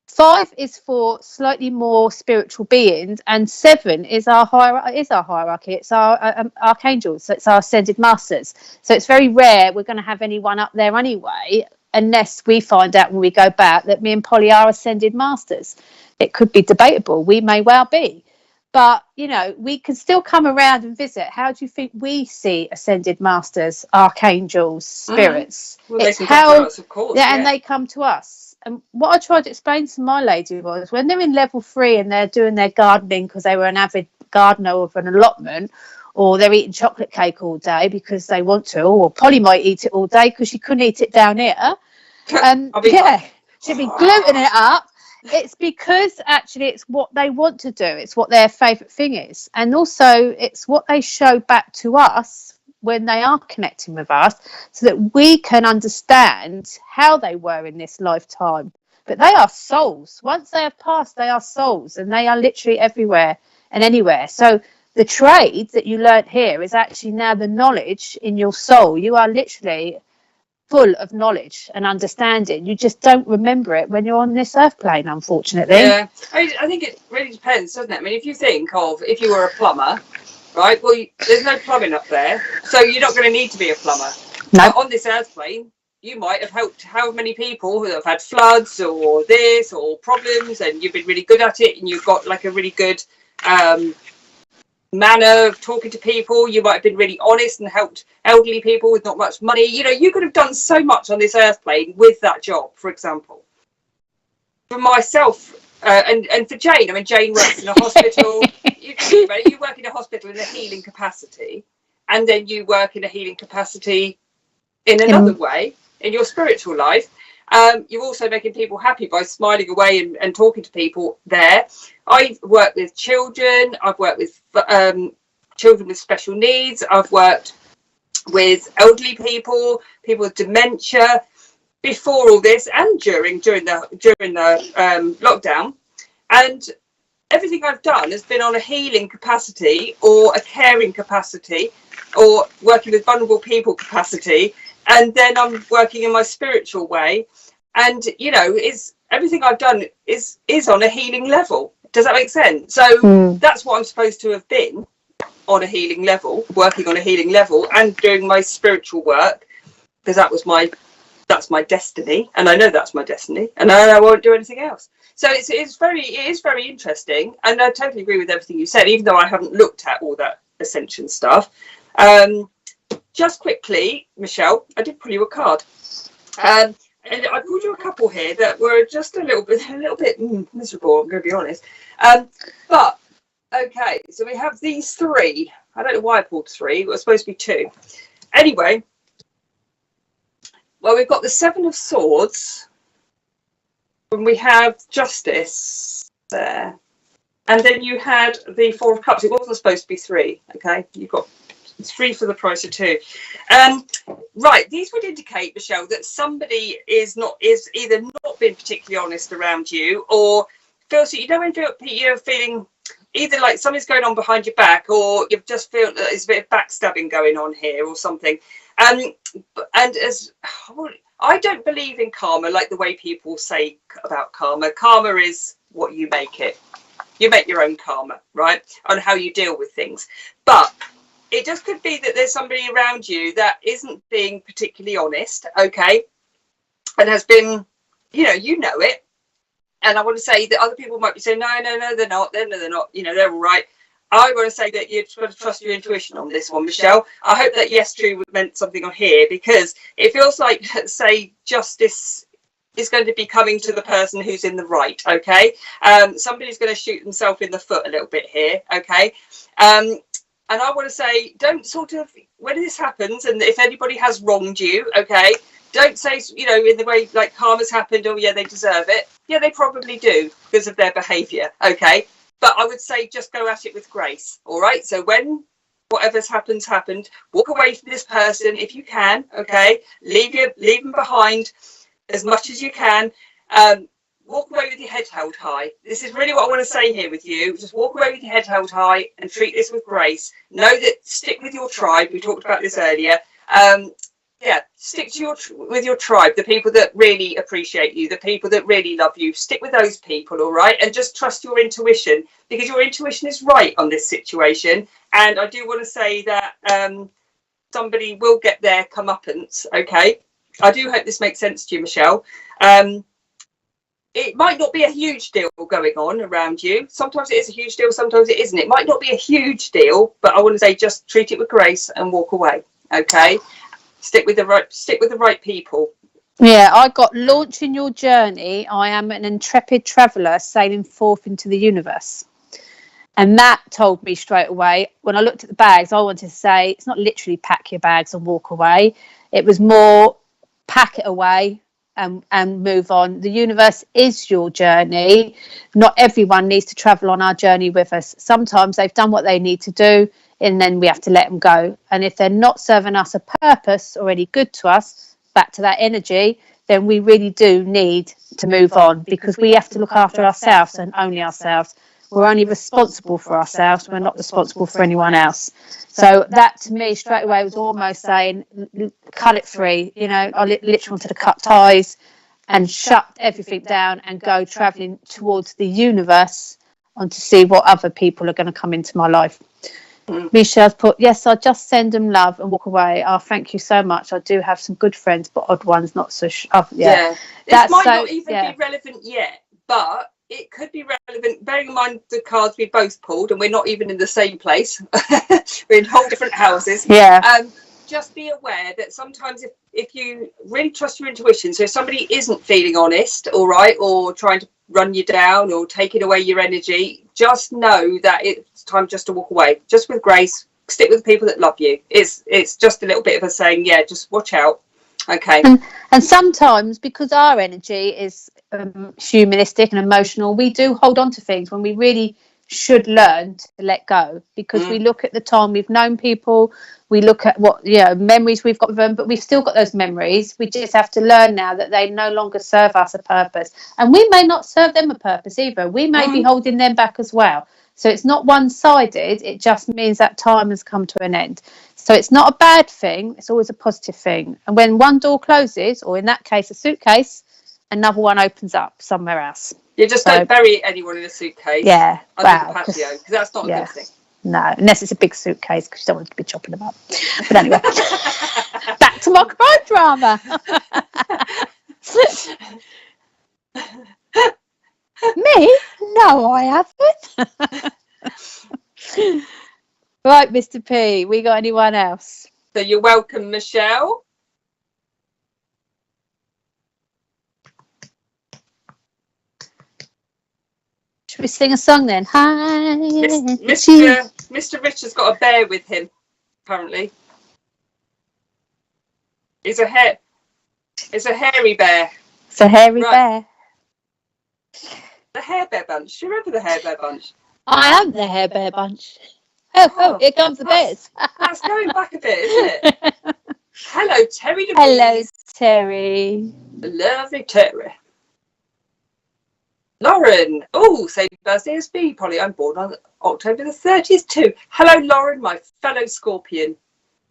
5 is for slightly more spiritual beings, and 7 is our hierarchy. It's our archangels. So it's our ascended masters. So it's very rare we're going to have anyone up there anyway, unless we find out when we go back that me and Polly are ascended masters. It could be debatable. We may well be. But, you know, we can still come around and visit. How do you think we see ascended masters, archangels, spirits? Well, they can come to us, of course. Yeah, and they come to us. And what I tried to explain to my lady was when they're in level 3 and they're doing their gardening because they were an avid gardener of an allotment, or they're eating chocolate cake all day because they want to, or Polly might eat it all day because she couldn't eat it down here. She'd be gluting it up. It's because actually it's what they want to do. It's what their favourite thing is. And also it's what they show back to us when they are connecting with us, so that we can understand how they were in this lifetime. But they are souls. Once they have passed, they are souls, and they are literally everywhere and anywhere. So the trade that you learnt here is actually now the knowledge in your soul. You are literally full of knowledge and understanding. You just don't remember it when you're on this earth plane, unfortunately. Yeah, I think it really depends, doesn't it? I mean, if you think of if you were a plumber, right? Well, there's no plumbing up there, so you're not going to need to be a plumber. No. But on this earth plane, you might have helped how many people who have had floods or this or problems, and you've been really good at it, and you've got like a really good manner of talking to people. You might have been really honest and helped elderly people with not much money. You know, you could have done so much on this earth plane with that job, for example. For myself, and for Jane, I mean, Jane works in a hospital. You work in a hospital in a healing capacity, and then you work in a healing capacity in another way in your spiritual life. You're also making people happy by smiling away and talking to people there. I've worked with children. I've worked with children with special needs. I've worked with elderly people, people with dementia, before all this and during the lockdown. And everything I've done has been on a healing capacity or a caring capacity or working with vulnerable people capacity. And then I'm working in my spiritual way. And, you know, everything I've done is on a healing level. Does that make sense? So that's what I'm supposed to have been on a healing level, working on a healing level and doing my spiritual work, because that's my destiny. And I know that's my destiny, and I won't do anything else. So it is very interesting. And I totally agree with everything you said, even though I haven't looked at all that ascension stuff. Just quickly, Michelle, I did pull you a card. And I pulled you a couple here that were just a little bit miserable, I'm going to be honest. But, okay, so we have these 3. I don't know why I pulled 3. It was supposed to be 2. Anyway, well, we've got the 7 of Swords. And we have Justice there. And then you had the 4 of Cups. It wasn't supposed to be 3, okay? You've got... It's 3 for the price of 2. Right, these would indicate, Michelle, that somebody is either not being particularly honest around you, or feels that you're feeling either like something's going on behind your back, or you just feel that there's a bit of backstabbing going on here or something. And as I don't believe in karma like the way people say about karma. Karma is what you make it. You make your own karma, right? On how you deal with things. But it just could be that there's somebody around you that isn't being particularly honest, okay, and has been, you know it. And I want to say that other people might be saying, no, they're not, they're all right. I want to say that you've got to trust your intuition on this one, Michelle. I hope that yes, true meant something on here, because it feels like, say, Justice is going to be coming to the person who's in the right, okay? Somebody's going to shoot themselves in the foot a little bit here, okay? And I want to say, don't sort of, when this happens, and if anybody has wronged you, okay, don't say, you know, in the way like karma's happened, oh yeah, they deserve it. Yeah, they probably do because of their behaviour, okay? But I would say just go at it with grace, all right? So when whatever's happened, walk away from this person if you can, okay? Leave them behind as much as you can. Walk away with your head held high. This is really what I want to say here with you. Just walk away with your head held high and treat this with grace. Know that, stick with your tribe. We talked about this earlier. Yeah, stick to with your tribe, the people that really appreciate you, the people that really love you. Stick with those people, all right? And just trust your intuition, because your intuition is right on this situation. And I do want to say that somebody will get their comeuppance, okay? I do hope this makes sense to you, Michelle. It might not be a huge deal going on around you. Sometimes it is a huge deal, sometimes it isn't. It might not be a huge deal, but I want to say just treat it with grace and walk away, okay? Stick with the right people. Yeah, I got launching your journey. I am an intrepid traveller sailing forth into the universe. And that told me straight away, when I looked at the bags, I wanted to say, it's not literally pack your bags and walk away. It was more pack it away and move on. The universe is your journey. Not everyone needs to travel on our journey with us. Sometimes they've done what they need to do, and then we have to let them go. And if they're not serving us a purpose or any good to us, back to that energy, then we really do need to move on, because we have to look after ourselves and only ourselves. We're only responsible for ourselves. We're not responsible for anyone else. So that to me straight away was almost saying, cut it free. You know, I literally wanted to cut ties and shut everything down and go travelling towards the universe and to see what other people are going to come into my life. Michelle's put, yes, I just send them love and walk away. Oh, thank you so much. I do have some good friends, but odd ones, not so. Yeah. This might not even be relevant yet, but it could be relevant, bearing in mind the cards we both pulled, and we're not even in the same place. We're in whole different houses. Yeah. Just be aware that sometimes if you really trust your intuition, so if somebody isn't feeling honest, all right, or trying to run you down or taking away your energy, just know that it's time just to walk away, just with grace. Stick with the people that love you. It's just a little bit of a saying, yeah, just watch out. Okay. And sometimes, because our energy is humanistic and emotional, we do hold on to things when we really should learn to let go, because we look at the time we've known people, we look at what memories we've got with them, but we've still got those memories. We just have to learn now that they no longer serve us a purpose, and we may not serve them a purpose either. We may be holding them back as well. So it's not one-sided. It just means that time has come to an end. So it's not a bad thing. It's always a positive thing. And when one door closes, or in that case a suitcase, another one opens up somewhere else. You just don't bury anyone in a suitcase. Yeah. Under the patio, because that's not a good thing. No, unless it's a big suitcase, because you don't want to be chopping them up. But anyway, back to my crime drama. Me? No, I haven't. Right, Mr. P, we got anyone else? So you're welcome, Michelle. Should we sing a song then? Hi, Mr. Richard's got a bear with him, apparently. It's a hairy bear. It's a hairy bear. The Hair Bear Bunch. Do you remember the Hair Bear Bunch? I am the Hair Bear Bunch. Oh, here comes the bears. That's going back a bit, isn't it? Hello, Terry. Hello, Terry. Lovely Terry. Lauren. Oh, same birthday as me, Polly. I'm born on October the 30th too. Hello, Lauren, my fellow Scorpion. Is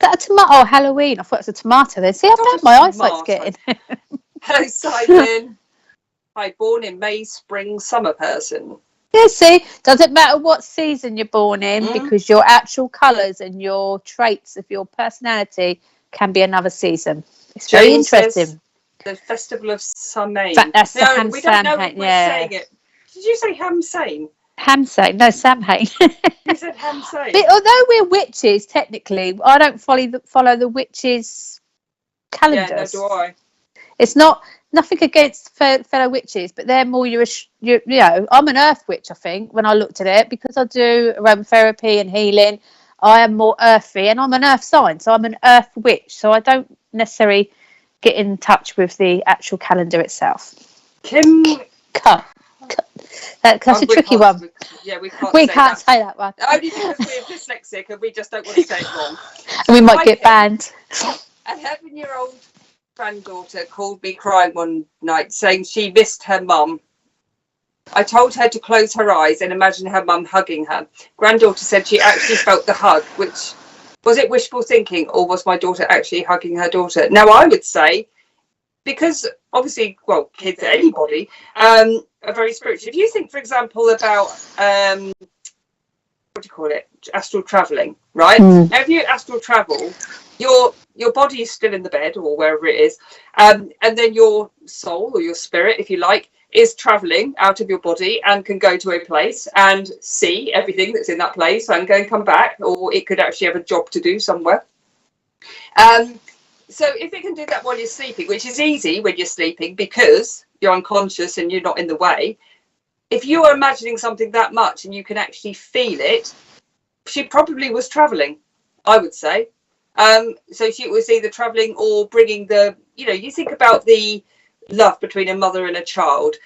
that a tomato? Oh, Halloween. I thought it was a tomato then. See how bad my eyesight's getting. Hello, Simon. Hi, born in May, spring, summer person. Yeah, see, doesn't matter what season you're born in, because your actual colours and your traits of your personality can be another season. It's very interesting. The Festival of Samhain. That's the we don't know if we're saying it. Did you say Hamsain? Hamsain, no, Samhain. You said Hamsain. But although we're witches, technically, I don't follow the witches' calendars. Yeah, no, do I. It's not. nothing against fellow witches, but they're more you know, I'm an earth witch, I think, when I looked at it, because I do aromatherapy and healing. I am more earthy, and I'm an earth sign, so I'm an earth witch. So I don't necessarily get in touch with the actual calendar itself. Cut. That's a tricky one. We can't say that one. Only because we're dyslexic and we just don't want to say it wrong. And we might get banned. A 11-year-old granddaughter called me crying one night, saying she missed her mum. I told her to close her eyes and imagine her mum hugging her. Granddaughter said she actually felt the hug, which, was it wishful thinking, or was my daughter actually hugging her daughter? Now, I would say, because obviously, well, kids, anybody, are very spiritual. If you think, for example, about, what do you call it, astral travelling, right? Now, if you astral travel, your body is still in the bed or wherever it is, and then your soul, or your spirit, if you like, is travelling out of your body and can go to a place and see everything that's in that place and go and come back, or it could actually have a job to do somewhere. So if it can do that while you're sleeping, which is easy when you're sleeping because you're unconscious and you're not in the way, if you are imagining something that much and you can actually feel it, she probably was travelling, I would say. So she was either travelling or bringing the, you know, you think about the love between a mother and a child.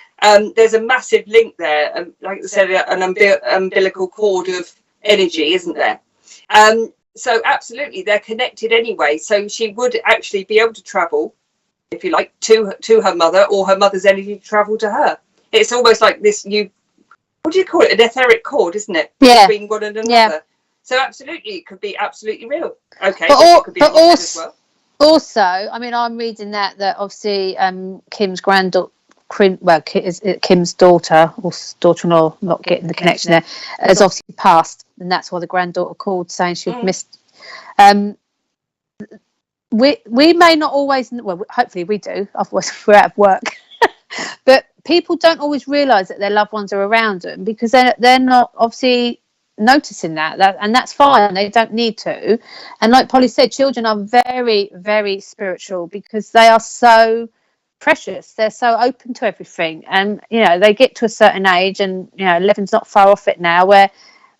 There's a massive link there, like I said, an umbilical cord of energy, isn't there? So absolutely, they're connected anyway. So she would actually be able to travel, if you like, to her mother, or her mother's energy to travel to her. It's almost like this, what do you call it? An etheric cord, isn't it? Yeah. Between one and another. Yeah. So absolutely, it could be absolutely real. Okay, but it could be as well. Also, I mean, I'm reading that obviously Kim's granddaughter, Kim's daughter or daughter-in-law, not getting the connection there, has obviously passed, and that's why the granddaughter called saying she'd missed. We may not always, well, hopefully we do, otherwise we're out of work. But people don't always realise that their loved ones are around them because they're not obviously noticing that, and that's fine. They don't need to. And like Polly said, children are very, very spiritual because they are so precious. They're so open to everything, and you know, they get to a certain age, and you know, 11's not far off it now, where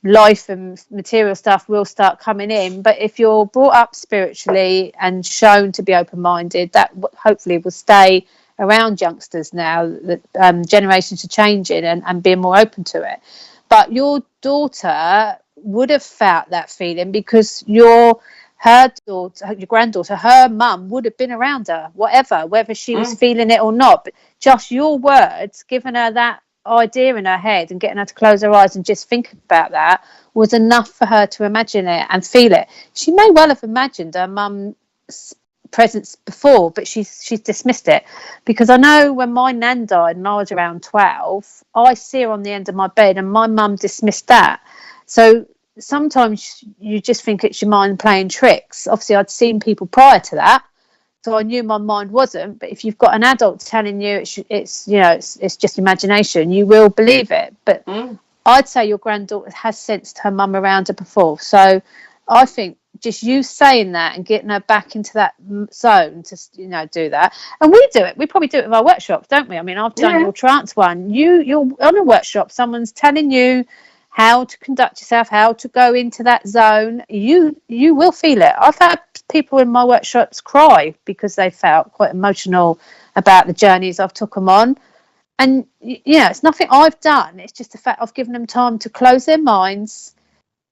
life and material stuff will start coming in. But if you're brought up spiritually and shown to be open-minded, that hopefully will stay around youngsters now that generations are changing and being more open to it. But your daughter would have felt that feeling because your granddaughter, her mum would have been around her, whether she was feeling it or not. But just your words, giving her that idea in her head and getting her to close her eyes and just think about that was enough for her to imagine it and feel it. She may well have imagined her mum's presence before, but she's dismissed it, because I know when my nan died and I was around 12, I see her on the end of my bed and my mum dismissed that. So sometimes you just think it's your mind playing tricks. Obviously I'd seen people prior to that, so I knew my mind wasn't. But if you've got an adult telling you it's you know, it's just imagination, you will believe it. But I'd say your granddaughter has sensed her mum around her before. So I think just you saying that and getting her back into that zone to, you know, do that. And we do it. We probably do it with our workshops, don't we? I mean, I've done your trance one. You're on a workshop. Someone's telling you how to conduct yourself, how to go into that zone. You will feel it. I've had people in my workshops cry because they felt quite emotional about the journeys I've took them on. And, you know, it's nothing I've done. It's just the fact I've given them time to close their minds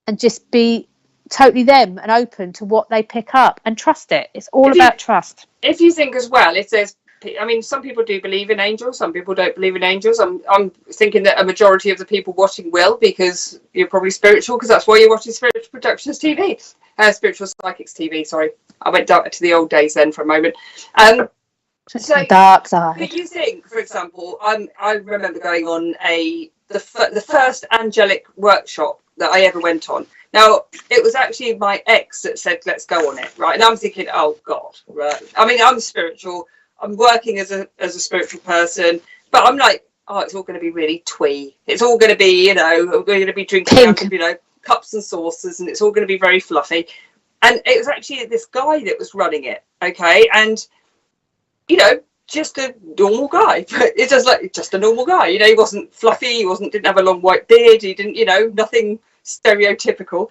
and just be totally them and open to what they pick up and trust it. It's all about trust. If you think as well, if there's, I mean, some people do believe in angels, some people don't believe in angels. I'm thinking that a majority of the people watching will, because you're probably spiritual, because that's why you're watching Spiritual Productions TV, Spiritual Psychics TV. Sorry, I went down to the old days then for a moment. So dark side. But you think, for example, I remember going on the first angelic workshop that I ever went on. Now, it was actually my ex that said, let's go on it, right? And I'm thinking, oh, God, right. I mean, I'm spiritual. I'm working as a spiritual person. But I'm like, oh, it's all going to be really twee. It's all going to be, you know, we're going to be drinking out of, you know, cups and saucers, and it's all going to be very fluffy. And it was actually this guy that was running it, okay? And, you know, just a normal guy. It's just a normal guy. You know, he wasn't fluffy. He didn't have a long white beard. He didn't, you know, nothing stereotypical.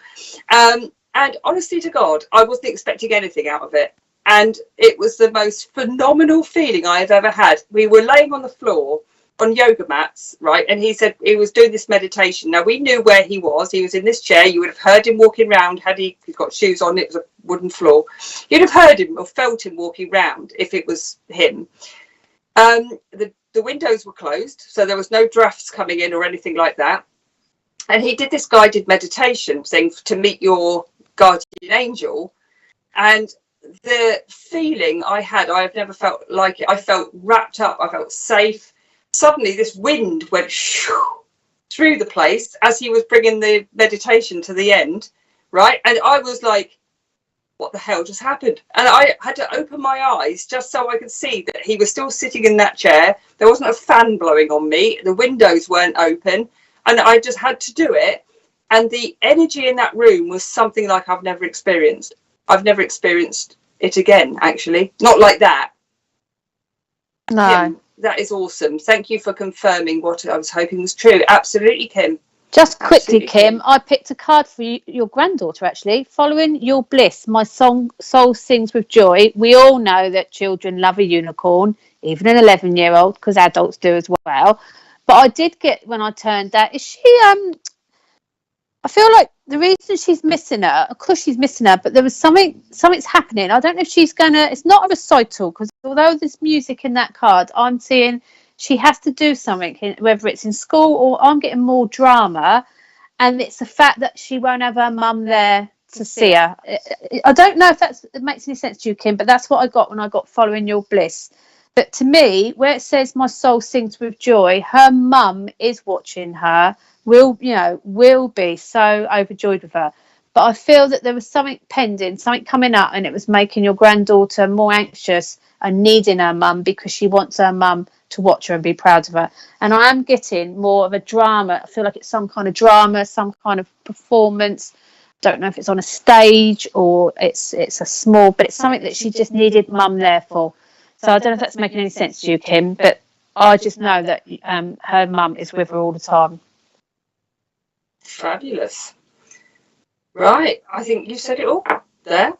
And honestly to God, I wasn't expecting anything out of it. And it was the most phenomenal feeling I have ever had. We were laying on the floor on yoga mats, right? And he said he was doing this meditation. Now, we knew where he was. He was in this chair. You would have heard him walking around had he's got shoes on. It was a wooden floor. You'd have heard him or felt him walking round if it was him. The windows were closed, so there was no drafts coming in or anything like that. And he did this guided meditation thing to meet your guardian angel. And the feeling I had, I have never felt like it. I felt wrapped up. I felt safe. Suddenly this wind went through the place as he was bringing the meditation to the end, right? And I was like, what the hell just happened? And I had to open my eyes just so I could see that he was still sitting in that chair. There wasn't a fan blowing on me. The windows weren't open. And I just had to do it. And the energy in that room was something like I've never experienced. I've never experienced it again, actually. Not like that. No. Kim, that is awesome. Thank you for confirming what I was hoping was true. Absolutely, Kim. Just quickly, Kim, I picked a card for you, your granddaughter, actually. Following your bliss, my soul sings with joy. We all know that children love a unicorn, even an 11-year-old, because adults do as well. But I did get, when I turned that, is she, I feel like the reason she's missing her, of course she's missing her, but there was something's happening. I don't know if she's going to, it's not a recital, because although there's music in that card, I'm seeing she has to do something, whether it's in school or I'm getting more drama. And it's the fact that she won't have her mum there to see her. I don't know if it makes any sense to you, Kim, but that's what I got when I got following your bliss. But to me, where it says my soul sings with joy, her mum is watching her, will be so overjoyed with her. But I feel that there was something pending, something coming up, and it was making your granddaughter more anxious and needing her mum because she wants her mum to watch her and be proud of her. And I am getting more of a drama. I feel like it's some kind of drama, some kind of performance. Don't know if it's on a stage or it's a small, but it's something that she just needed mum there for. So I don't know if that's making any sense to you, Kim, but I just know that her mum is with her all the time. Fabulous. Right, I think you said it all there.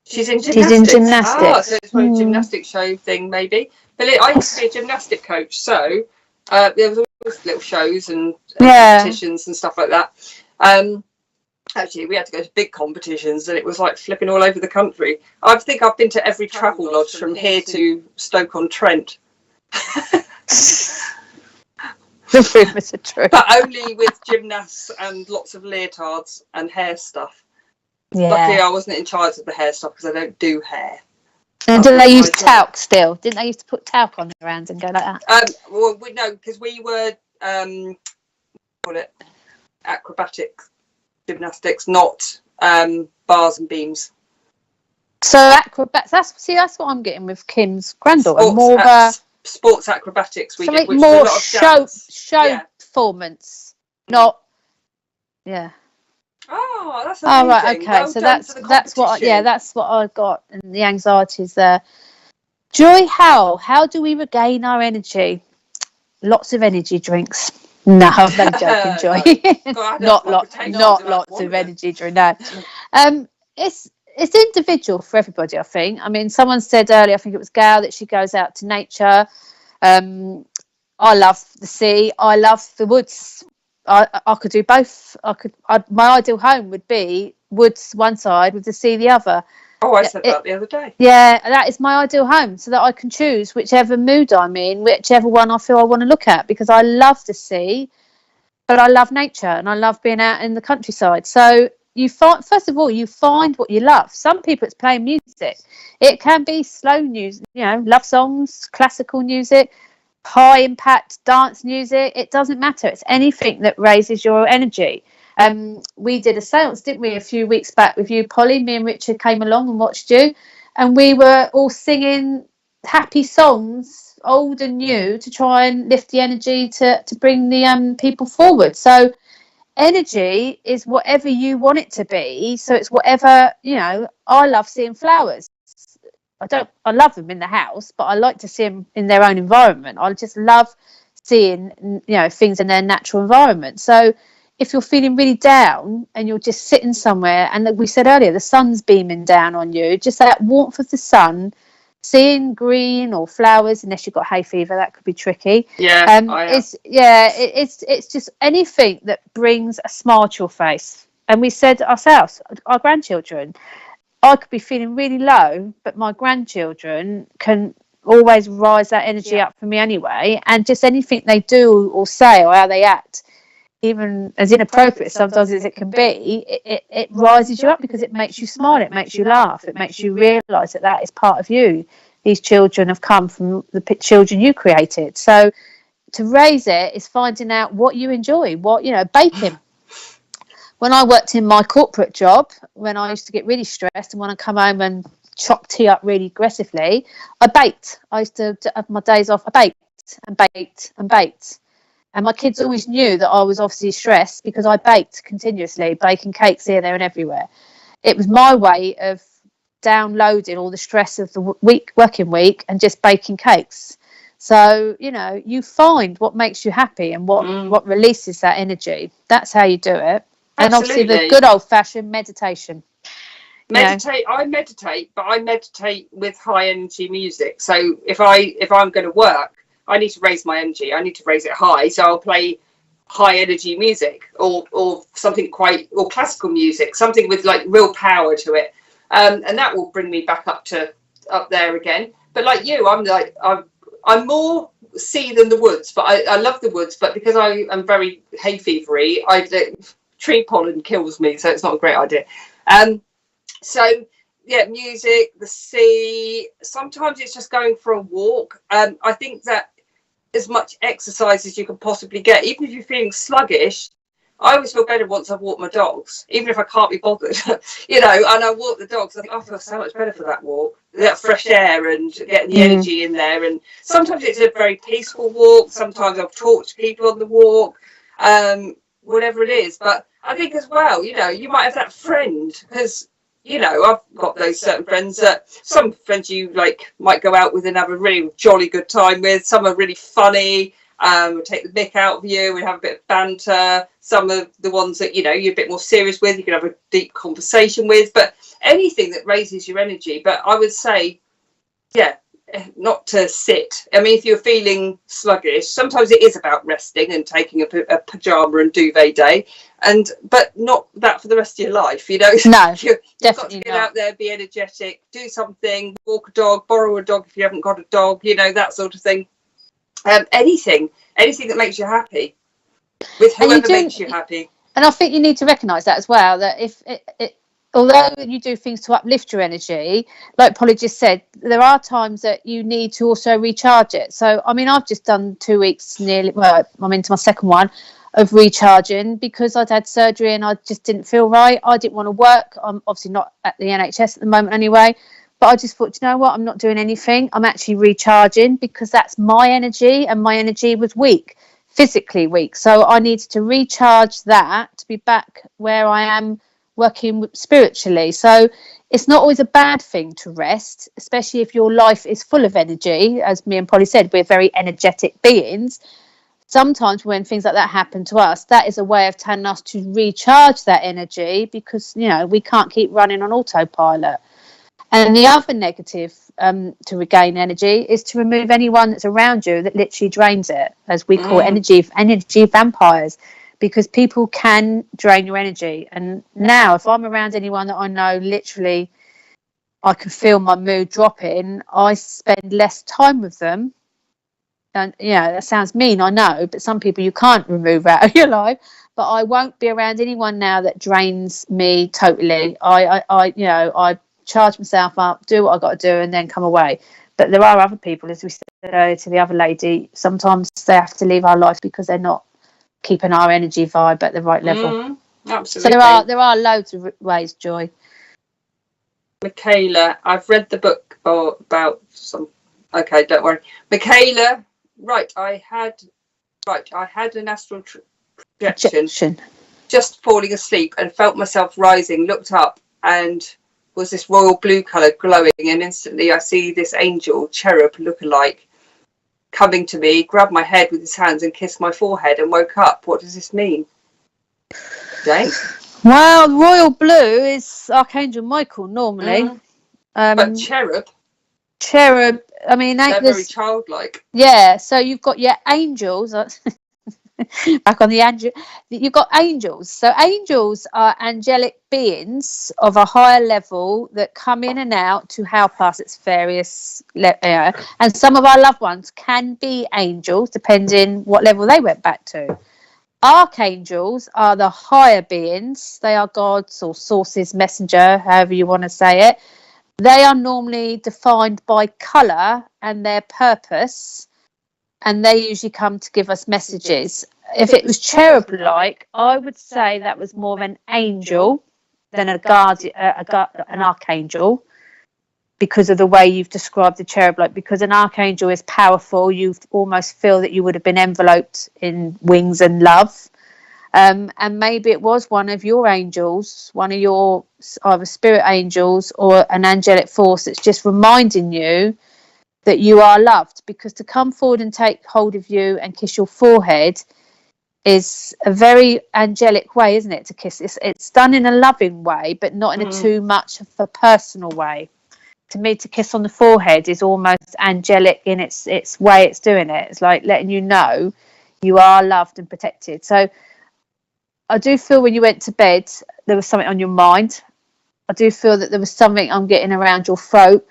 She's in gymnastics. Ah, so it's a gymnastics show thing, maybe. But I used to be a gymnastic coach, so there was always little shows and competitions and stuff like that. Actually, we had to go to big competitions, and it was like flipping all over the country. I think I've been to every travel lodge from here to Stoke-on-Trent. The rumors are true. But only with gymnasts and lots of leotards and hair stuff. Yeah. Luckily, I wasn't in charge of the hair stuff because I don't do hair. And do they use talc still? Didn't they used to put talc on their hands and go like that? Well, no, because we were acrobatic gymnastics, not bars and beams. So acrobats. That's what I'm getting with Kim's granddaughter. Sports acrobatics. We did, which more was a lot of show performance, not. Yeah. Oh, that's amazing. Oh, right, okay. Well so that's what I got, and the anxieties there. Joy, how do we regain our energy? Lots of energy drinks. No, I'm only joking, Joy. not lots of energy drink. No, it's individual for everybody, I think. I mean, someone said earlier, I think it was Gail, that she goes out to nature. I love the sea. I love the woods. I could do both. My ideal home would be woods one side with the sea the other. Oh, I said that the other day. Yeah, that is my ideal home, so that I can choose whichever mood I'm in, whichever one I feel I want to look at, because I love the sea, but I love nature and I love being out in the countryside. So you find, first of all, you find what you love. Some people it's playing music. It can be slow music, love songs, classical music, high impact dance music. It doesn't matter. It's anything that raises your energy. We did a seance, didn't we, a few weeks back with you, Polly? Me and Richard came along and watched you, and we were all singing happy songs, old and new, to try and lift the energy to bring the people forward. So energy is whatever you want it to be. So it's whatever, I love seeing flowers. I love them in the house, but I like to see them in their own environment. I just love seeing, you know, things in their natural environment. So if you're feeling really down and you're just sitting somewhere, and like we said earlier, the sun's beaming down on you, just that warmth of the sun, seeing green or flowers, unless you've got hay fever, that could be tricky. It's just anything that brings a smile to your face. And we said ourselves, our grandchildren, I could be feeling really low, but my grandchildren can always rise that energy up for me anyway. And just anything they do or say or how they act, even as inappropriate sometimes as it can be, it rises you up because it makes you smile, it makes you laugh, it makes you realise that that is part of you. These children have come from the children you created. So to raise it is finding out what you enjoy, what, you know, baking. When I worked in my corporate job, when I used to get really stressed and want to come home and chop tea up really aggressively, I baked. I used to have my days off. I baked and baked and baked. And my kids always knew that I was obviously stressed because I baked continuously, baking cakes here, there and everywhere. It was my way of downloading all the stress of the working week and just baking cakes. So, you know, you find what makes you happy and what releases that energy. That's how you do it. And obviously the good old-fashioned meditation. I meditate, but I meditate with high energy music. So if I'm going to work, I need to raise my energy. I need to raise it high. So I'll play high energy music or something or classical music, something with like real power to it. And that will bring me back up there again. But like you, I'm more sea than the woods, but I love the woods. But because I am very hay fevery, tree pollen kills me, so it's not a great idea. So yeah, music, the sea. Sometimes it's just going for a walk. I think that as much exercise as you can possibly get, even if you're feeling sluggish. I always feel better once I've walked my dogs, even if I can't be bothered, you know, and I walk the dogs. I think, I feel so much better for that walk, that fresh air and getting the energy in there. And sometimes it's a very peaceful walk. Sometimes I'll talk to people on the walk, whatever it is. But I think as well, you know, you might have that friend because, you know, I've got those certain friends that some friends you like might go out with and have a really jolly good time with. Some are really funny. We'll take the mick out of you. We have a bit of banter. Some of the ones that, you know, you're a bit more serious with, you can have a deep conversation with. But anything that raises your energy. But I would say, yeah, not to sit. I mean, if you're feeling sluggish, sometimes it is about resting and taking a pajama and duvet day, but not that for the rest of your life, you know. No, you've got to get not. out there, be energetic, do something, walk a dog, borrow a dog if you haven't got a dog, you know, that sort of thing. Anything that makes you happy, with whoever makes you happy. And I think you need to recognise that as well, that if although you do things to uplift your energy, like Polly just said, there are times that you need to also recharge it. So, I mean, I've just done 2 weeks nearly, well, I'm into my second one of recharging because I'd had surgery and I just didn't feel right. I didn't want to work. I'm obviously not at the NHS at the moment anyway. But I just thought, you know what, I'm not doing anything. I'm actually recharging because that's my energy, and my energy was weak, physically weak. So I needed to recharge that to be back where I am working spiritually. So it's not always a bad thing to rest, especially if your life is full of energy. As me and Polly said, we're very energetic beings. Sometimes when things like that happen to us, that is a way of telling us to recharge that energy because, you know, we can't keep running on autopilot. And the other negative to regain energy is to remove anyone that's around you that literally drains it, as we call energy vampires, because people can drain your energy. And now if I'm around anyone that I know literally I can feel my mood dropping, I spend less time with them. And, you know, that sounds mean, I know, but some people you can't remove out of your life. But I won't be around anyone now that drains me totally. I charge myself up, do what I got to do, and then come away. But there are other people, as we said earlier to the other lady, sometimes they have to leave our life because they're not keeping our energy vibe at the right level. Absolutely. So there are loads of ways, Joy. Michaela, I've read the book about some. Okay, don't worry, Michaela. Right, I had an astral projection. Just falling asleep and felt myself rising. Looked up and was this royal blue colour glowing, and instantly I see this angel, cherub look-alike, coming to me, grabbed my head with his hands and kissed my forehead and woke up. What does this mean? Jane? Well, royal blue is Archangel Michael normally. But cherub, I mean, they're very childlike. Yeah, so you've got your angels. Back on the angel, you've got angels. So angels are angelic beings of a higher level that come in and out to help us. It's various and some of our loved ones can be angels depending what level they went back to. Archangels are the higher beings. They are gods or sources, messenger, however you want to say it. They are normally defined by colour and their purpose, and they usually come to give us messages. If it was cherub-like, I would say that was more of an angel than an archangel, because of the way you've described the cherub-like. Because an archangel is powerful, you almost feel that you would have been enveloped in wings and love. And maybe it was one of your angels, one of your either spirit angels or an angelic force that's just reminding you that you are loved. Because to come forward and take hold of you and kiss your forehead is a very angelic way, isn't it, to kiss? It's done in a loving way, but not in a too much of a personal way. To me, to kiss on the forehead is almost angelic in its way it's doing it. It's like letting you know you are loved and protected. So I do feel when you went to bed, there was something on your mind. I do feel that there was something I'm getting around your throat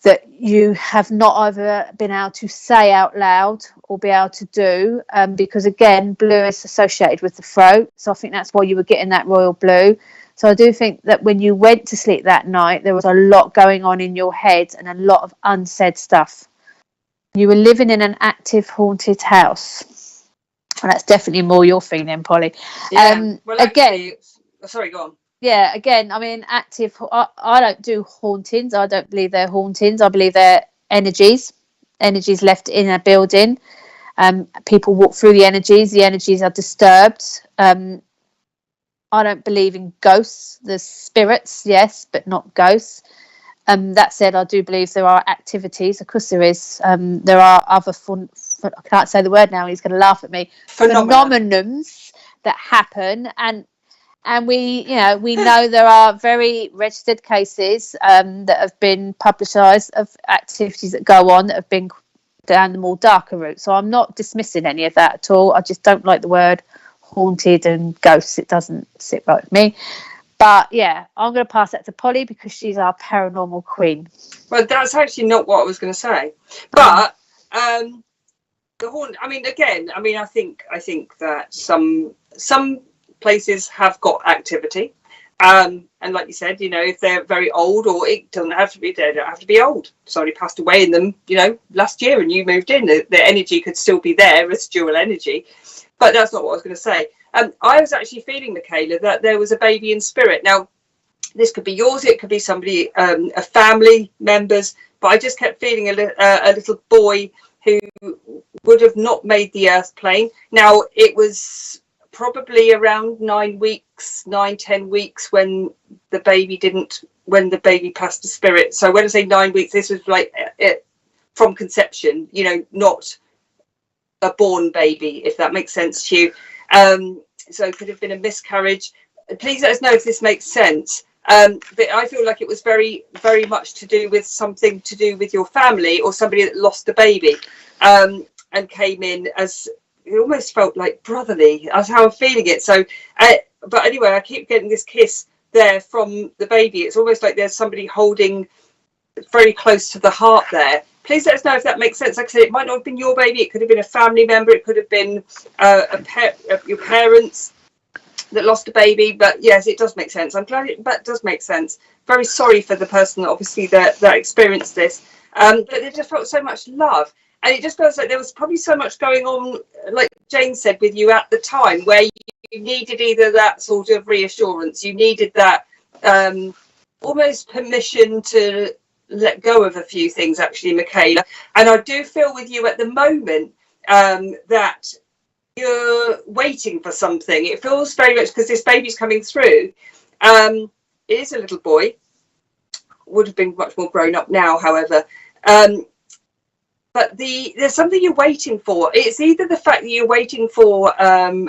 that you have not either been able to say out loud or be able to do, because again, blue is associated with the throat. So I think that's why you were getting that royal blue. So I do think that when you went to sleep that night, there was a lot going on in your head and a lot of unsaid stuff. You were living in an active haunted house. And that's definitely more your feeling, Polly. Yeah. Well, actually, sorry, go on. Yeah, again, I mean, active. I don't do hauntings. I don't believe they're hauntings. I believe they're energies left in a building. People walk through the energies. The energies are disturbed. I don't believe in ghosts. There's spirits, yes, but not ghosts. That said, I do believe there are activities. Of course, there is. There are other I can't say the word now. He's going to laugh at me. Phenomenons that happen, and we know there are very registered cases that have been publicised of activities that go on that have been down the more darker route. So I'm not dismissing any of that at all. I just don't like the word haunted and ghosts. It doesn't sit right with me. But yeah, I'm going to pass that to Polly because she's our paranormal queen. Well, that's actually not what I was going to say. But the haunt. I mean, again, I think that some places have got activity, and like you said, if they're very old, or it doesn't have to be. They don't have to be old. Somebody passed away in them, last year, and you moved in. The energy could still be there, residual energy. But that's not what I was going to say. I was actually feeling, Michaela, that there was a baby in spirit. Now, this could be yours, it could be somebody, a family member's, but I just kept feeling a little boy who would have not made the earth plane. Now, it was probably around 10 weeks when the baby passed to spirit. So when I say 9 weeks, this was like from conception, not a born baby, if that makes sense to you. So it could have been a miscarriage. Please let us know if this makes sense. But I feel like it was very, very much something to do with your family, or somebody that lost a baby, and came in as, it almost felt like brotherly. That's how I'm feeling it. So, but anyway, I keep getting this kiss there from the baby. It's almost like there's somebody holding very close to the heart there. Please let us know if that makes sense. Like I said, it might not have been your baby. It could have been a family member. It could have been your parents that lost a baby. But yes, it does make sense. I'm glad that does make sense. Very sorry for the person, obviously, that experienced this. But it just felt so much love. And it just feels like there was probably so much going on, like Jane said, with you at the time, where you needed either that sort of reassurance. You needed that almost permission to let go of a few things, actually, Michaela. And I do feel with you at the moment that you're waiting for something. It feels very much, because this baby's coming through. It is a little boy. would have been much more grown up now, however. But there's something you're waiting for. It's either the fact that you're waiting for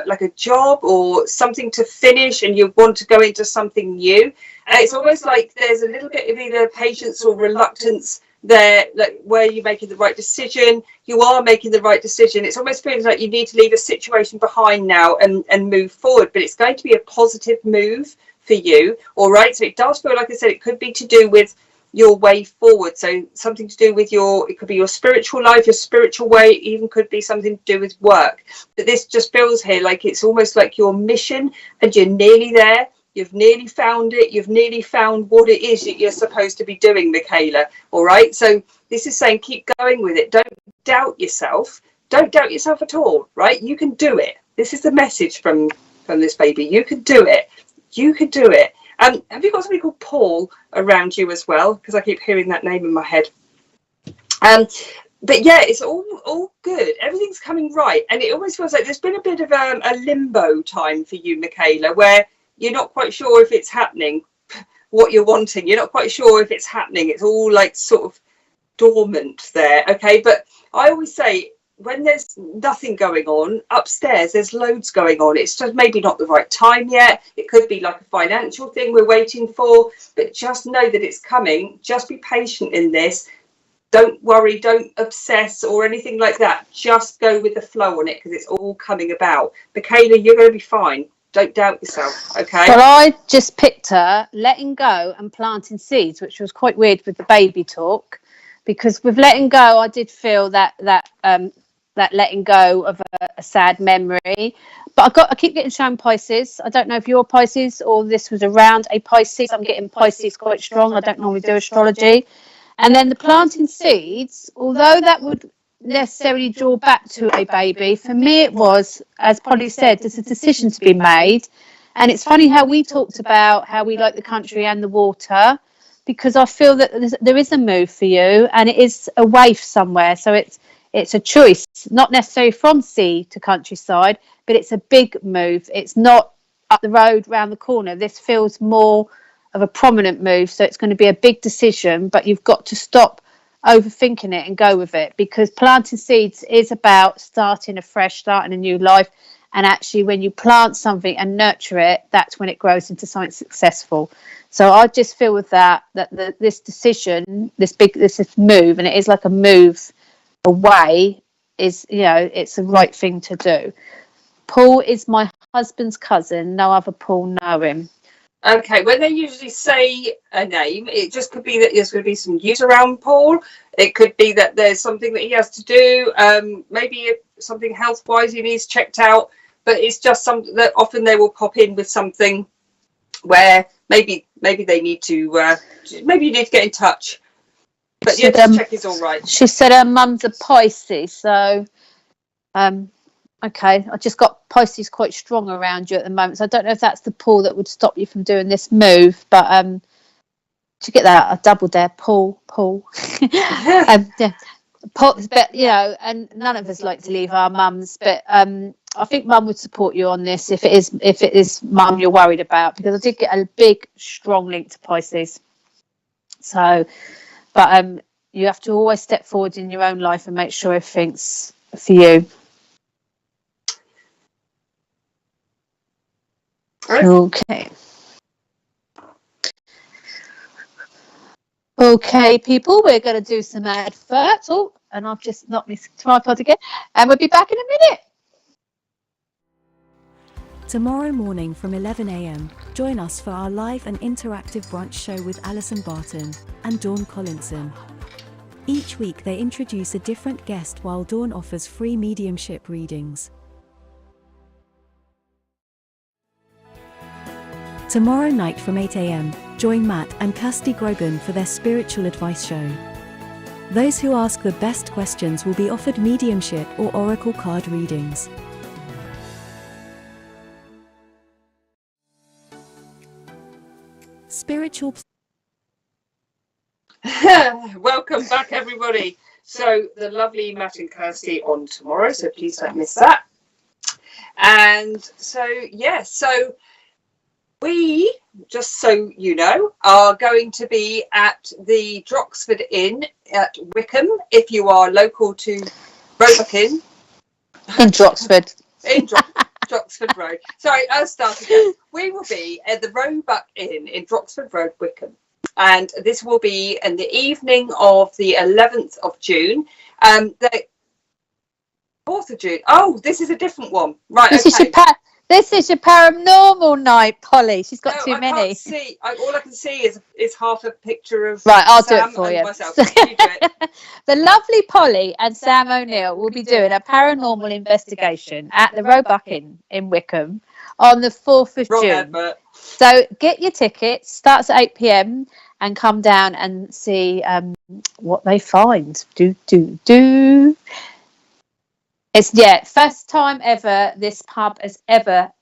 like a job or something to finish and you want to go into something new. And it's almost like there's a little bit of either patience or reluctance there, like where you're making the right decision. You are making the right decision. It's almost feels like you need to leave a situation behind now and move forward. But it's going to be a positive move for you. All right. So it does feel, like I said, it could be to do with your way forward, so something to do with it could be your spiritual life, your spiritual way, even could be something to do with work. But this just feels here like it's almost like your mission and you're nearly there. You've nearly found it. You've nearly found what it is that you're supposed to be doing, Michaela. All right, so this is saying keep going with it. Don't doubt yourself. Don't doubt yourself at all. Right, you can do it. This is the message from this baby. You can do it. You can do it. Have you got somebody called Paul around you as well? Because I keep hearing that name in my head. But yeah, it's all good. Everything's coming right. And it almost feels like there's been a bit of a limbo time for you, Michaela, where you're not quite sure if it's happening, what you're wanting. You're not quite sure if it's happening. It's all like sort of dormant there. Okay. But I always say, when there's nothing going on upstairs, there's loads going on. It's just maybe not the right time yet. It could be like a financial thing we're waiting for, but just know that it's coming. Just be patient in this. Don't worry, don't obsess or anything like that. Just go with the flow on it because it's all coming about. Michaela, you're going to be fine. Don't doubt yourself, okay? Well, I just picked her letting go and planting seeds, which was quite weird with the baby talk, because with letting go, I did feel that letting go of a sad memory. But I keep getting shown Pisces. I don't know if you're Pisces or this was around a Pisces. I'm getting Pisces quite strong. I don't normally do astrology. And then the planting seeds, although that would necessarily draw back to a baby, for me it was, as Polly said, there's a decision to be made. And it's funny how we talked about how we like the country and the water, because I feel that there is a move for you and it is away somewhere. So it's a choice, not necessarily from sea to countryside, but it's a big move. It's not up the road, round the corner. This feels more of a prominent move. So it's going to be a big decision, but you've got to stop overthinking it and go with it, because planting seeds is about starting afresh, starting a new life. And actually, when you plant something and nurture it, that's when it grows into something successful. So I just feel with that this decision, this move, and it is like a move away, is, it's the right thing to do. Paul is my husband's cousin. No other Paul know him. Okay, when they usually say a name, it just could be that there's going to be some use around Paul. It could be that there's something that he has to do. Maybe something health-wise he needs checked out. But it's just something that often they will pop in with something where maybe they need to. Maybe you need to get in touch. But yeah, just check is all right. She said her mum's a Pisces, so okay. I just got Pisces quite strong around you at the moment, so I don't know if that's the Paul that would stop you from doing this move. But to get that, I doubled there, Paul. Yeah, Paul. But and none of us like to leave our mums, but I think mum would support you on this if it is mum you're worried about, because I did get a big strong link to Pisces. So. But you have to always step forward in your own life and make sure everything's for you. Okay. Okay, people, we're going to do some adverts. Oh, and I've just knocked my tripod again. And we'll be back in a minute. Tomorrow morning from 11 a.m, join us for our live and interactive brunch show with Alison Barton and Dawn Collinson. Each week they introduce a different guest while Dawn offers free mediumship readings. Tomorrow night from 8 a.m, join Matt and Kirsty Grogan for their spiritual advice show. Those who ask the best questions will be offered mediumship or oracle card readings. Spiritual. Welcome back, everybody. So the lovely Matt and Kirsty on tomorrow, so please don't miss that. And so we, just so you know, are going to be at the Droxford Inn at Wickham. If you are local to Roebuck Inn. In Droxford. In Droxford Road. Sorry, I'll start again. We will be at the Roebuck Inn in Droxford Road, Wickham. And this will be in the evening of the 11th of June. The 4th of June. Oh, this is a different one. Right, This is your paranormal night, Polly. She's got too many. I can't see. All I can see is half a picture of Right, I'll Sam do it for and you. myself. You do it. The lovely Polly and Sam O'Neill will be doing a paranormal investigation at the Roebuck Inn in Wickham on the 4th of Wrong June. advert. So get your tickets. Starts at 8 p.m. and come down and see what they find. Do. It's first time ever this pub has ever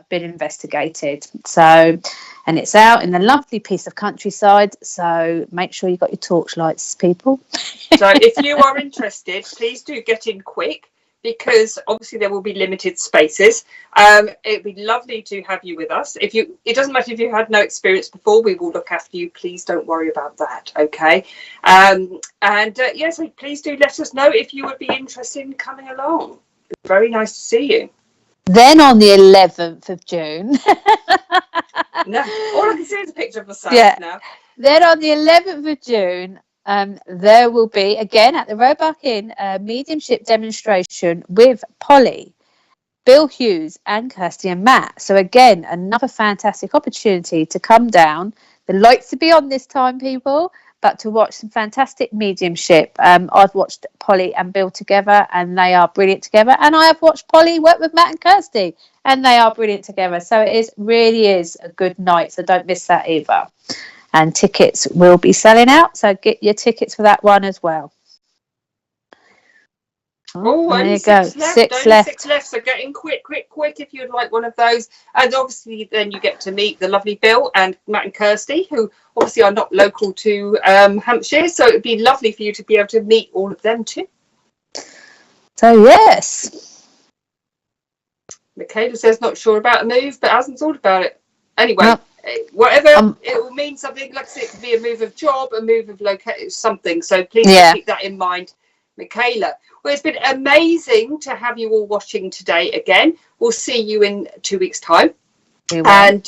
been investigated. So, and it's out in the lovely piece of countryside. So make sure you've got your torchlights, people. So if you are interested, please do get in quick, because obviously there will be limited spaces. It'd be lovely to have you with us. It doesn't matter if you had no experience before, we will look after you. Please don't worry about that, okay? Yes, please do let us know if you would be interested in coming along. Very nice to see you. Then on the 11th of June. No, all I can see is a picture of myself now. Then on the 11th of June, there will be, again at the Roebuck Inn, a mediumship demonstration with Polly, Bill Hughes and Kirsty and Matt. So again, another fantastic opportunity to come down. The lights to be on this time, people, but to watch some fantastic mediumship. I've watched Polly and Bill together and they are brilliant together. And I have watched Polly work with Matt and Kirsty and they are brilliant together. So it really is a good night. So don't miss that either. And tickets will be selling out, so get your tickets for that one as well. There you go. Six left. So get in quick if you'd like one of those. And obviously then you get to meet the lovely Bill and Matt and Kirsty, who obviously are not local to Hampshire. So it'd be lovely for you to be able to meet all of them too. So yes. Michaela says not sure about a move, but hasn't thought about it. Anyway. Whatever, it will mean something. Like I said, it could be a move of job, a move of location, something. So please keep that in mind, Michaela. Well, it's been amazing to have you all watching today again. We'll see you in 2 weeks' time. And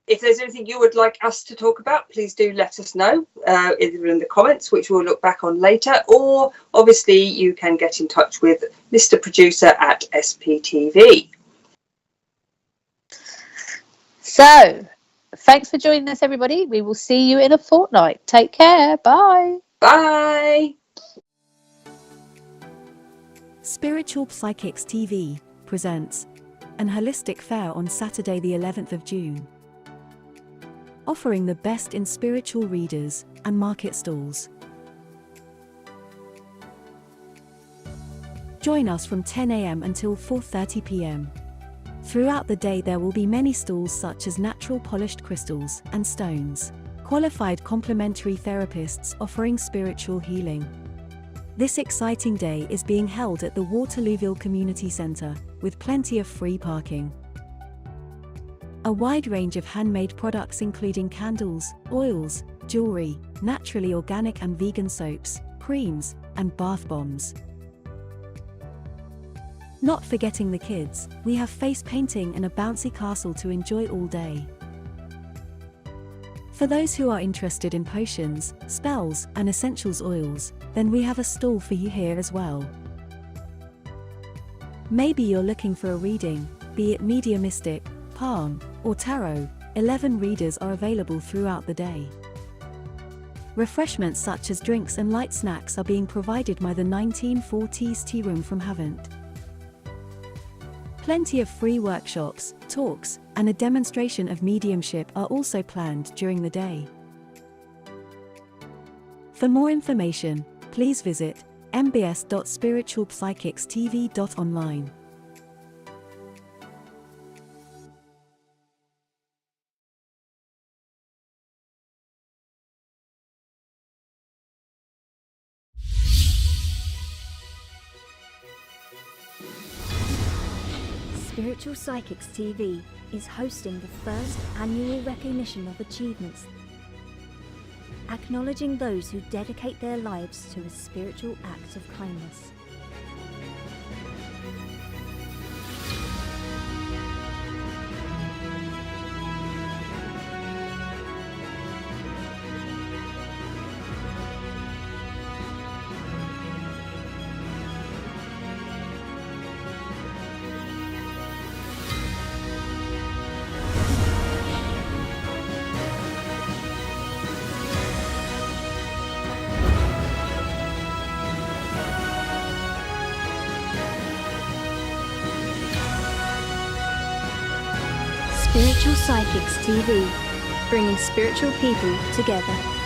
if there's anything you would like us to talk about, please do let us know, either in the comments, which we'll look back on later, or obviously you can get in touch with Mr. Producer at SPTV. So, thanks for joining us, everybody. We will see you in a fortnight. Take care. Bye. Bye. Spiritual Psychics TV presents an holistic fair on Saturday the 11th of June. Offering the best in spiritual readers and market stalls. Join us from 10 a.m. until 4:30 p.m. Throughout the day there will be many stalls such as natural polished crystals and stones, qualified complementary therapists offering spiritual healing. This exciting day is being held at the Waterlooville Community Centre, with plenty of free parking. A wide range of handmade products including candles, oils, jewellery, naturally organic and vegan soaps, creams, and bath bombs. Not forgetting the kids, we have face painting and a bouncy castle to enjoy all day. For those who are interested in potions, spells, and essentials oils, then we have a stall for you here as well. Maybe you're looking for a reading, be it mediumistic, palm, or tarot. 11 readers are available throughout the day. Refreshments such as drinks and light snacks are being provided by the 1940s tea room from Harnett. Plenty of free workshops, talks, and a demonstration of mediumship are also planned during the day. For more information, please visit mbs.spiritualpsychicstv.online. Spiritual Psychics TV is hosting the first annual recognition of achievements, acknowledging those who dedicate their lives to a spiritual act of kindness. Spiritual Psychics TV, bringing spiritual people together.